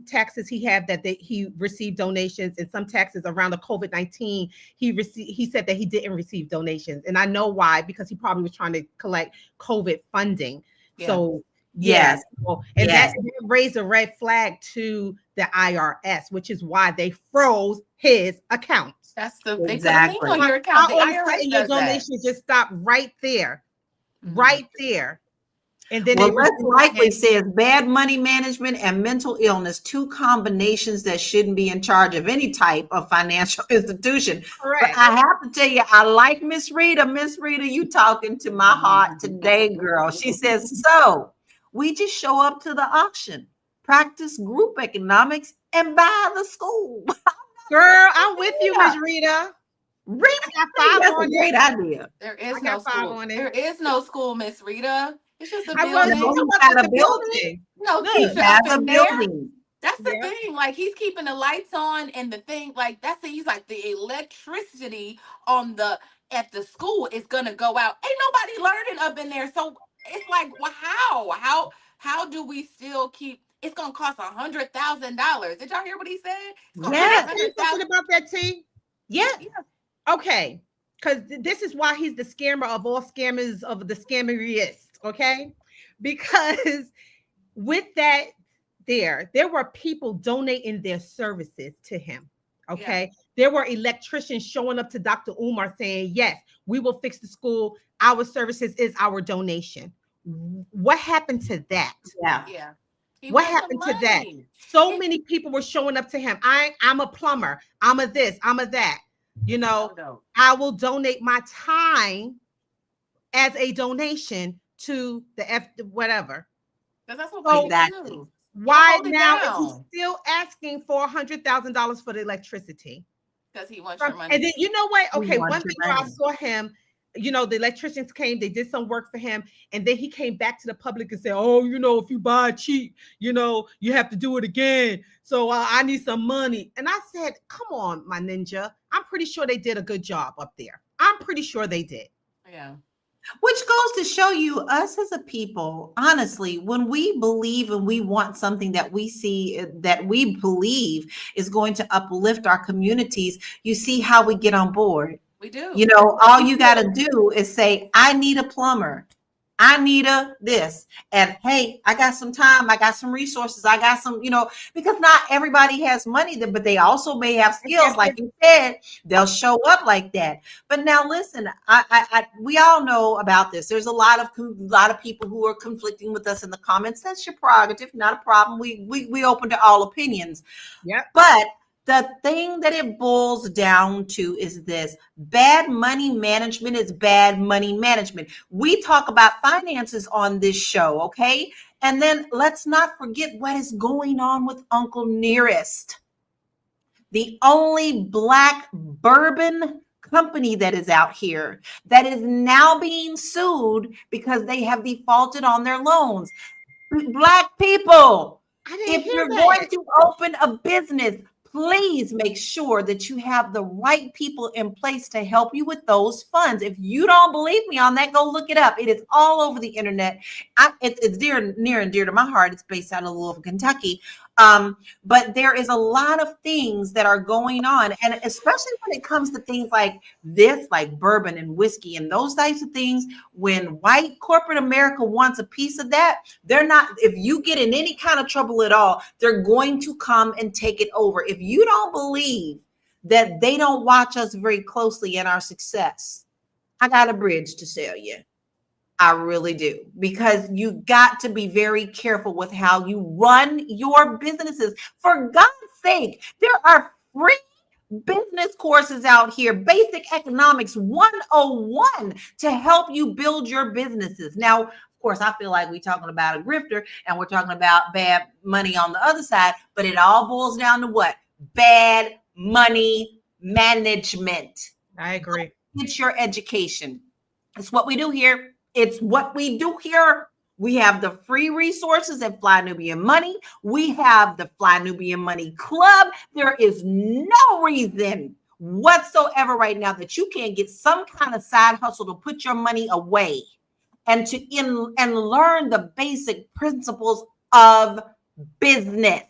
taxes he had that he received donations, and some taxes around the COVID-19 he said that he didn't receive donations, and I know why, because he probably was trying to collect COVID funding. Yeah. So Yes. and Yes. that raised a red flag to the IRS, which is why they froze his accounts. That's they put a Exactly. link on your account. The All of a IRS sudden, your does that. donations just stop right there, Mhm. right there. And then Well, they less remove likely it. says bad money management and mental illness, two combinations that shouldn't be in charge of any type of financial institution. But Correct. I have to tell you, I like Miss Rita. Miss Rita, you talking to my heart today, girl. She says, so we just show up to the auction, practice group economics, and buy the school. Girl, I'm with you, Miss Rita. Rita, I got 5 that's a on great it. idea. There is I no got 5 school. on it. There is no school, Miss Rita. It's just a I was building. talking Had about a the building. No, He keep Look, it has up a in there. building. That's the yeah. thing. Like he's keeping the lights on and the thing. Like that's it. He's like the electricity on the at the school is gonna go out. Ain't nobody learning up in there. So it's like, well, how do we still keep? It's gonna cost $100,000. Did y'all hear what he said? It's gonna Can cost I Yes. a say hundred something thousand. about that, T? Yeah. Okay, because this is why he's the scammer of all scammers of the scammeriest. Okay, because with that, there were people donating their services to him. Yeah. Okay, there were electricians showing up to Dr. Umar saying, "Yes, we will fix the school. Our services is our donation." What happened to that? Yeah. Yeah. He What wants the happened to that? money. So It, many people were showing up to him. I'm a plumber. I'm a this. I'm a that. You know, no. I will donate my time as a donation to the whatever. Because that's what So people Exactly. do. why Hold it now is he down. still asking for $100,000 for the electricity? Because he wants your And money. then you know what? We Okay, want one your thing where I money. saw him, the electricians came, they did some work for him, and then he came back to the public and said, "Oh, if you buy cheap, you have to do it again. So I need some money." And I said, "Come on, my ninja. I'm pretty sure they did a good job up there. I'm pretty sure they did." Yeah. Which goes to show you, us as a people, honestly, when we believe and we want something that we see that we believe is going to uplift our communities, you see how we get on board. We do. You know, all you got to do is say, I need a plumber. I need a this. And hey, I got some time. I got some resources. I got some, because not everybody has money, but they also may have skills. Like you said, they'll show up like that. But now listen, we all know about this. There's a lot of people who are conflicting with us in the comments. That's your prerogative, not a problem. We open to all opinions. Yep. But the thing that it boils down to is this: bad money management is bad money management. We talk about finances on this show, okay? And then let's not forget what is going on with Uncle Nearest, the only Black bourbon company that is out here that is now being sued because they have defaulted on their loans. Black people, I didn't if hear you're that. going to open a business, please make sure that you have the right people in place to help you with those funds. If you don't believe me on that, go look it up. It is all over the internet. It's near and dear to my heart. It's based out of Louisville, Kentucky. But there is a lot of things that are going on, and especially when it comes to things like this, like bourbon and whiskey and those types of things. When white corporate America wants a piece of that, they're not. If you get in any kind of trouble at all, they're going to come and take it over. If you don't believe that they don't watch us very closely in our success, I got a bridge to sell you. I really do, because you got to be very careful with how you run your businesses. For God's sake, there are free business courses out here, Basic Economics 101, to help you build your businesses. Now, of course, I feel like we're talking about a grifter and we're talking about bad money on the other side, but it all boils down to what? Bad money management. I agree. It's your education. It's what we do here. It's what we do here. We have the free resources at Fly Nubian Money. We have the Fly Nubian Money Club. There is no reason whatsoever right now that you can't get some kind of side hustle to put your money away and and learn the basic principles of business.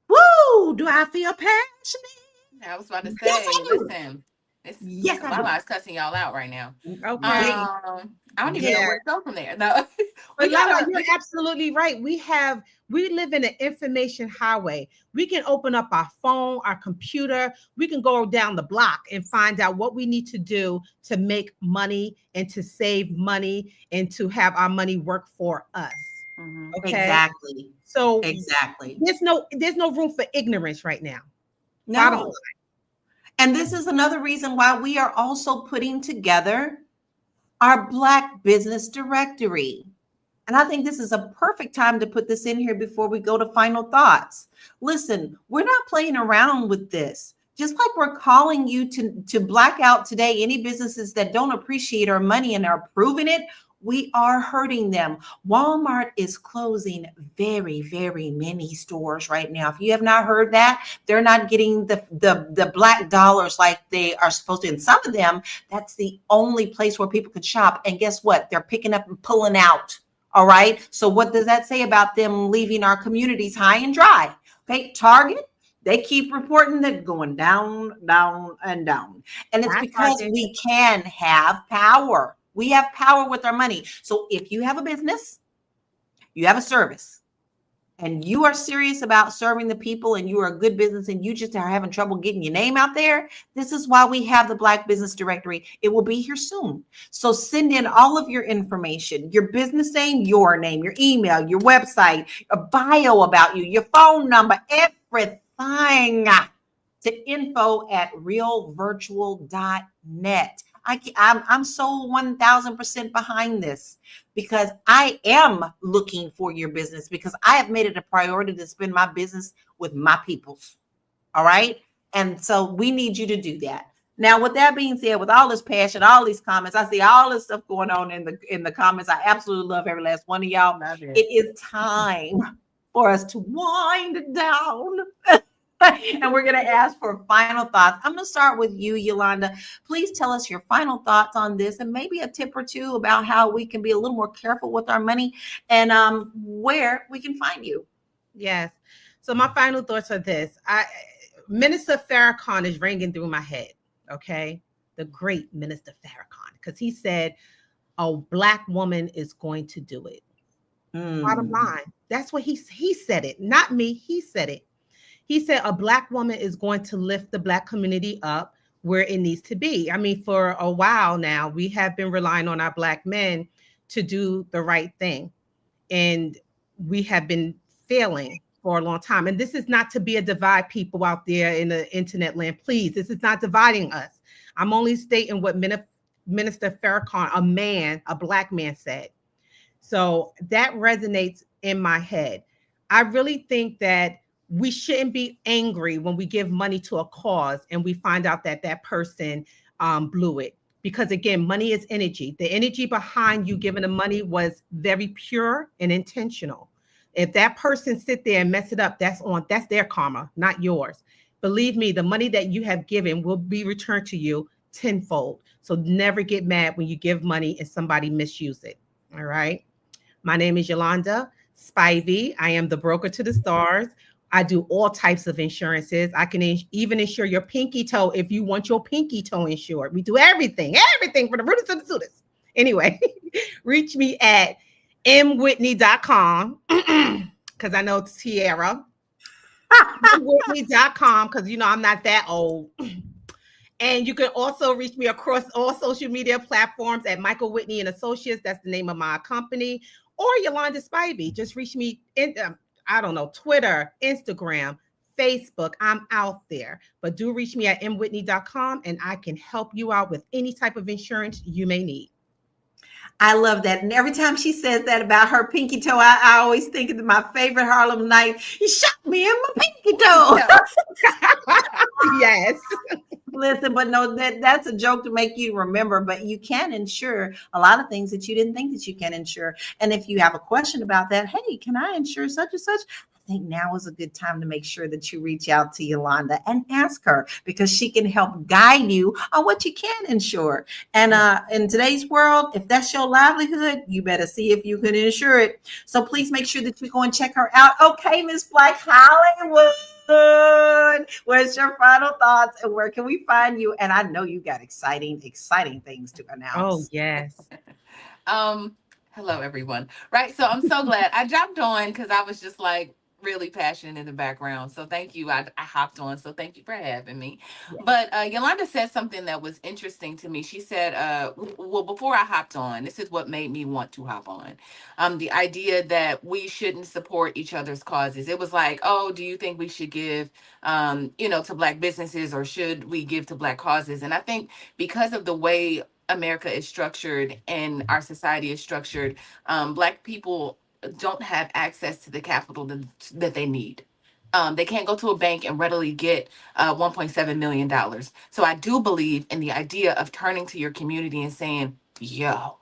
Woo! Do I feel passionate? I was about to say, Yes, I do. listen, Yes, I do. Lala's cussing y'all out right now. Okay. I don't even know Yeah. where to go from there. No, But Lala, gotta- you're absolutely right. We live in an information highway. We can open up our phone, our computer. We can go down the block and find out what we need to do to make money and to save money and to have our money work for us. Mhm. Okay. Exactly. So Exactly. there's no room for ignorance right now. Bottom No. line. And this is another reason why we are also putting together our Black Business Directory. And I think this is a perfect time to put this in here before we go to final thoughts. Listen, we're not playing around with this. Just like we're calling you to black out today any businesses that don't appreciate our money and are proving it, We are hurting them. Walmart is closing very, very many stores right now. If you have not heard that, they're not getting the black dollars like they are supposed to. And some of them, that's the only place where people could shop. And guess what? They're picking up and pulling out. All right. So what does that say about them leaving our communities high and dry? Okay, Target, they keep reporting that going down, down, and down. And it's Not because Target. we can have power. We have power with our money. So if you have a business, you have a service, and you are serious about serving the people and you are a good business and you just are having trouble getting your name out there, this is why we have the Black Business Directory. It will be here soon. So send in all of your information, your business name, your email, your website, a bio about you, your phone number, everything to info@realvirtual.net. I'm so 1000% behind this because I am looking for your business because I have made it a priority to spend my business with my peoples. All right. And so we need you to do that. Now, with that being said, with all this passion, all these comments, I see all this stuff going on in the comments. I absolutely love every last one of y'all. It is time for us to wind down. And we're going to ask for final thoughts. I'm going to start with you, Yolanda. Please tell us your final thoughts on this and maybe a tip or two about how we can be a little more careful with our money and where we can find you. Yes. So my final thoughts are this. Minister Farrakhan is ringing through my head. Okay. The great Minister Farrakhan, because he said a Black woman is going to do it. Bottom line. That's what he said it, not me. He said it. He said a Black woman is going to lift the Black community up where it needs to be. I mean, for a while now, we have been relying on our Black men to do the right thing. And we have been failing for a long time. And this is not to be a divide people out there in the internet land. Please, this is not dividing us. I'm only stating what Minister Farrakhan, a Black man said. So that resonates in my head. I really think that we shouldn't be angry when we give money to a cause and we find out that that person blew it. Because again, money is energy. The energy behind you giving the money was very pure and intentional. If that person sit there and mess it up, that's their karma, not yours. Believe me, the money that you have given will be returned to you tenfold. So never get mad when you give money and somebody misuse it. All right. My name is Yolanda Spivey. I am the broker to the stars. I do all types of insurances. I can even insure your pinky toe if you want your pinky toe insured. We do everything from the rooters to the suitors. Anyway, reach me at mwhitney.com because I know it's Tierra. mwhitney.com because, you know, I'm not that old. And you can also reach me across all social media platforms at Michael Whitney and Associates. That's the name of my company. Or Yolanda Spivey. Just reach me in I don't know, Twitter, Instagram, Facebook. I'm out there. But do reach me at mwhitney.com and I can help you out with any type of insurance you may need. I love that. And every time she says that about her pinky toe, I always think of my favorite Harlem Night. You shot me in my pinky toe. Yes. Listen, but no, that's a joke to make you remember, but you can insure a lot of things that you didn't think that you can insure. And if you have a question about that, hey, can I insure such and such? I think now is a good time to make sure that you reach out to Yolanda and ask her because she can help guide you on what you can insure. And in today's world, if that's your livelihood, you better see if you can insure it. So please make sure that you go and check her out. Okay, Miss Black Hollywood. What's your final thoughts and where can we find you? And I know you got exciting things to announce. Oh, yes. Hello everyone. Right. So I'm so glad I jumped on because I was just like really passionate in the background. So thank you. I hopped on. So thank you for having me. Yes. But Yolanda said something that was interesting to me. She said, well, before I hopped on, this is what made me want to hop on. The idea that we shouldn't support each other's causes. It was like, oh, do you think we should give, to Black businesses or should we give to Black causes? And I think because of the way America is structured and our society is structured, Black people don't have access to the capital that they need. They can't go to a bank and readily get $1.7 million. So I do believe in the idea of turning to your community and saying, yo,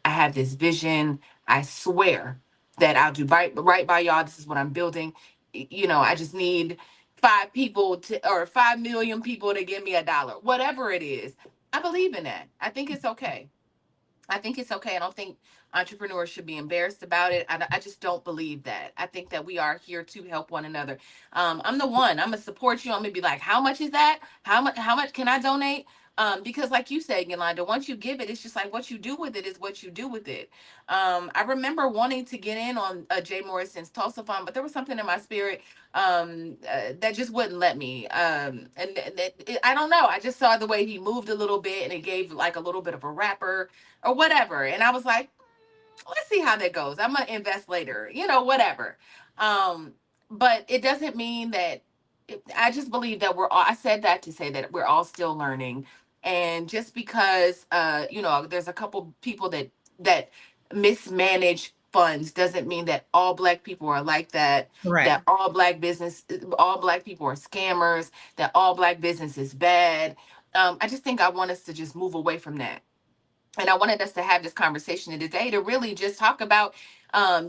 I have this vision. I swear that I'll do right by y'all. This is what I'm building. I just need 5 people or 5 million people to give me $1, whatever it is. I believe in that. I think it's okay. I think it's okay. I don't think entrepreneurs should be embarrassed about it. I just don't believe that. I think that we are here to help one another. I'm the one. I'm gonna support you. I'm gonna be like, how much is that? How much can I donate? Because like you said, Yolanda, once you give it, it's just like what you do with it is what you do with it. I remember wanting to get in on Jay Morrison's Tulsa Fund, but there was something in my spirit that just wouldn't let me. I don't know. I just saw the way he moved a little bit, and it gave like a little bit of a rapper or whatever. And I was like, let's see how that goes. I'm gonna invest later, whatever. But it doesn't mean that I just believe that we're all, I said that to say that we're all still learning. And just because there's a couple people that mismanage funds doesn't mean that all black people are like that, Correct. that all black people are scammers, that all black business is bad. I just think I want us to just move away from that. And I wanted us to have this conversation today to really just talk about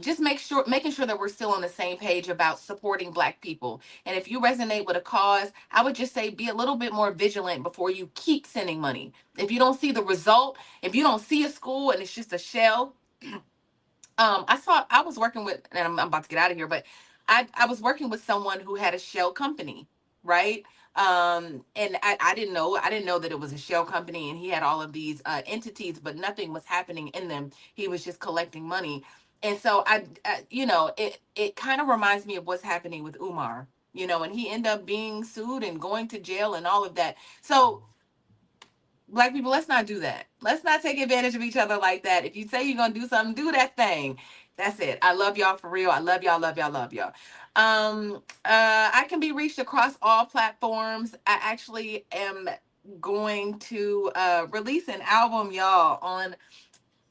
just making sure that we're still on the same page about supporting black people. And if you resonate with a cause, I would just say be a little bit more vigilant before you keep sending money. If you don't see the result, if you don't see a school and it's just a shell, I was working with, and I'm about to get out of here, but I was working with someone who had a shell company, right? And I didn't know that it was a shell company, and he had all of these entities, but nothing was happening in them. He was just collecting money. And so it kind of reminds me of what's happening with Umar, and he ended up being sued and going to jail and all of that. So black people, let's not do that. Let's not take advantage of each other like that. If you say you're gonna do something, do that thing. That's it. I love y'all for real. I love y'all, love y'all, love y'all. I can be reached across all platforms. I actually am going to release an album, y'all, on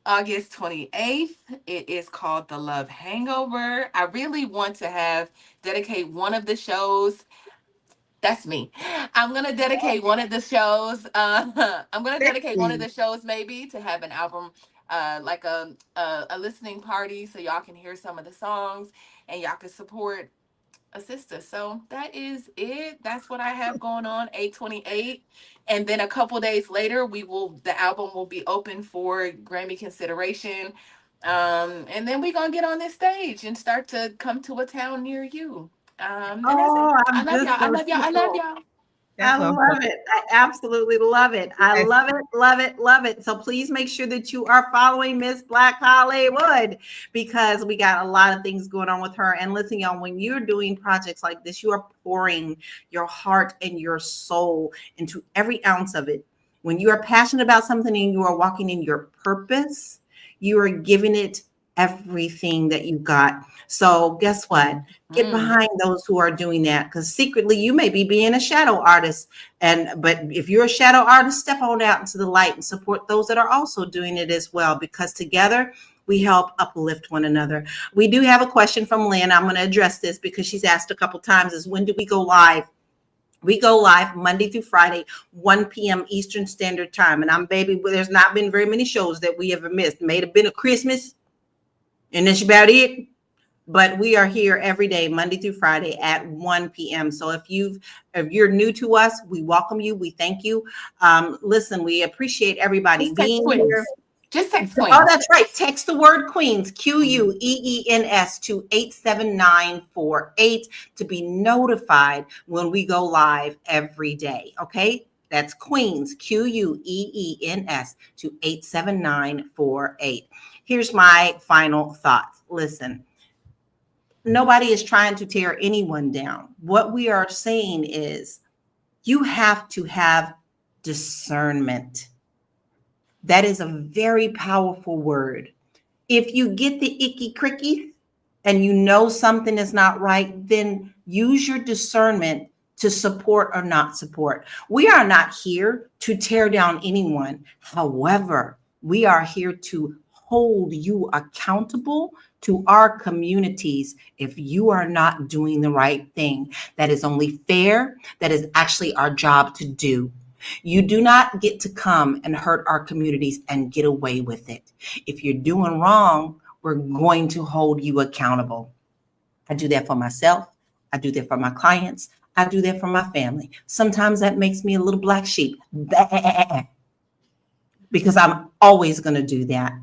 August 28th. It is called The Love Hangover. I really want to dedicate one of the shows. That's me. I'm gonna dedicate one of the shows. I'm gonna dedicate one of the shows maybe to have an album, like a listening party, so y'all can hear some of the songs and y'all can support a sister. So that is it. That's what I have going on. 8/28, and then a couple days later, the album will be open for Grammy consideration. And then we're gonna get on this stage and start to come to a town near you. And that's it. Oh, I I'm love just y'all. I so love y'all. I love tickled. y'all. I That's love awesome. it. I absolutely love it. I Yes. love it, love it, love it. So please make sure that you are following Miss Black Hollywood, because we got a lot of things going on with her. And listen, y'all, when you're doing projects like this, you are pouring your heart and your soul into every ounce of it. When you are passionate about something and you are walking in your purpose, you are giving it everything that you got. So guess what? Get behind those who are doing that, because secretly you may be being a shadow artist. But if you're a shadow artist, step on out into the light and support those that are also doing it as well, because together we help uplift one another. We do have a question from Lynn. I'm going to address this because she's asked a couple times, is when do we go live? We go live Monday through Friday, 1 p.m. Eastern Standard Time. And there's not been very many shows that we ever missed. May have been a Christmas, and that's about it. But we are here every day, Monday through Friday at 1 p.m. So if you're new to us, we welcome you. We thank you. Listen, we appreciate everybody Just text being Queens. here. Just text Oh, Queens. that's right. Text the word Queens, Queens, to 87948 to be notified when we go live every day. Okay? That's Queens, Queens, to 87948. Here's my final thoughts. Listen. Nobody is trying to tear anyone down. What we are saying is you have to have discernment. That is a very powerful word. If you get the icky cricky and you know something is not right, then use your discernment to support or not support. We are not here to tear down anyone. However, we are here to hold you accountable to our communities if you are not doing the right thing. That is only fair. That is actually our job to do. You do not get to come and hurt our communities and get away with it. If you're doing wrong, we're going to hold you accountable. I do that for myself. I do that for my clients. I do that for my family. Sometimes that makes me a little black sheep because I'm always going to do that.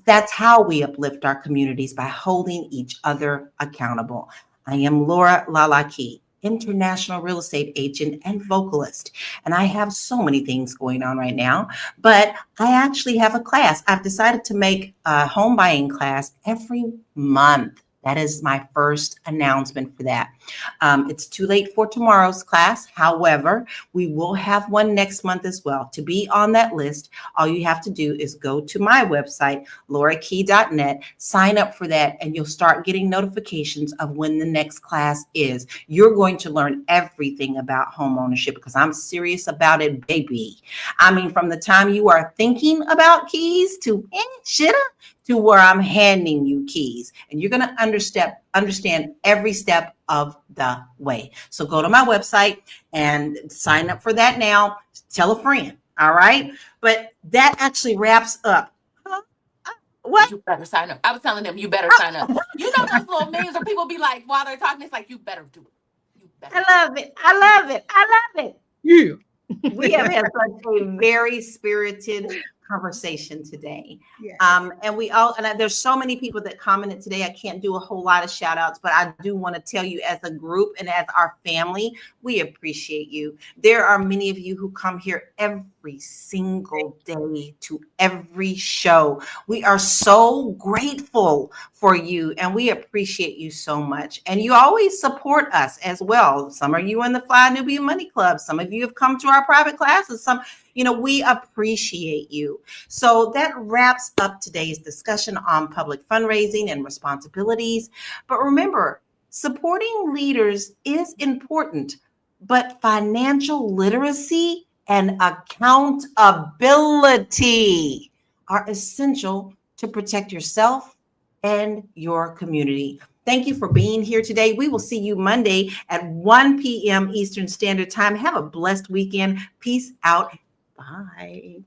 That's how we uplift our communities, by holding each other accountable. I am Laura Lalaki, international real estate agent and vocalist. And I have so many things going on right now, but I actually have a class. I've decided to make a home buying class every month. That is my first announcement for that. It's too late for tomorrow's class. However, we will have one next month as well. To be on that list, all you have to do is go to my website, laurakey.net, sign up for that, and you'll start getting notifications of when the next class is. You're going to learn everything about home ownership because I'm serious about it, baby. I mean, from the time you are thinking about keys to shoulda, to where I'm handing you keys, and you're going to understand every step of the way. So go to my website and sign up for that now. Tell a friend. All right. But that actually wraps up. What? You better sign up. I was telling them, you better sign up. You know those little memes where people be like, while they're talking, it's like, you better do it. You better. I love it. I love it. I love it. Yeah. We have had such a very spirited conversation today. Yes. And there's so many people that commented today. I can't do a whole lot of shout outs, but I do want to tell you, as a group and as our family, we appreciate you. There are many of you who come here every single day to every show. We are so grateful for you and we appreciate you so much. And you always support us as well. Some of you in the Fly Nubian Money Club. Some of you have come to our private classes. We appreciate you. So that wraps up today's discussion on public fundraising and responsibilities. But remember, supporting leaders is important, but financial literacy and accountability are essential to protect yourself and your community. Thank you for being here today. We will see you Monday at 1 p.m. Eastern Standard Time. Have a blessed weekend. Peace out. Bye.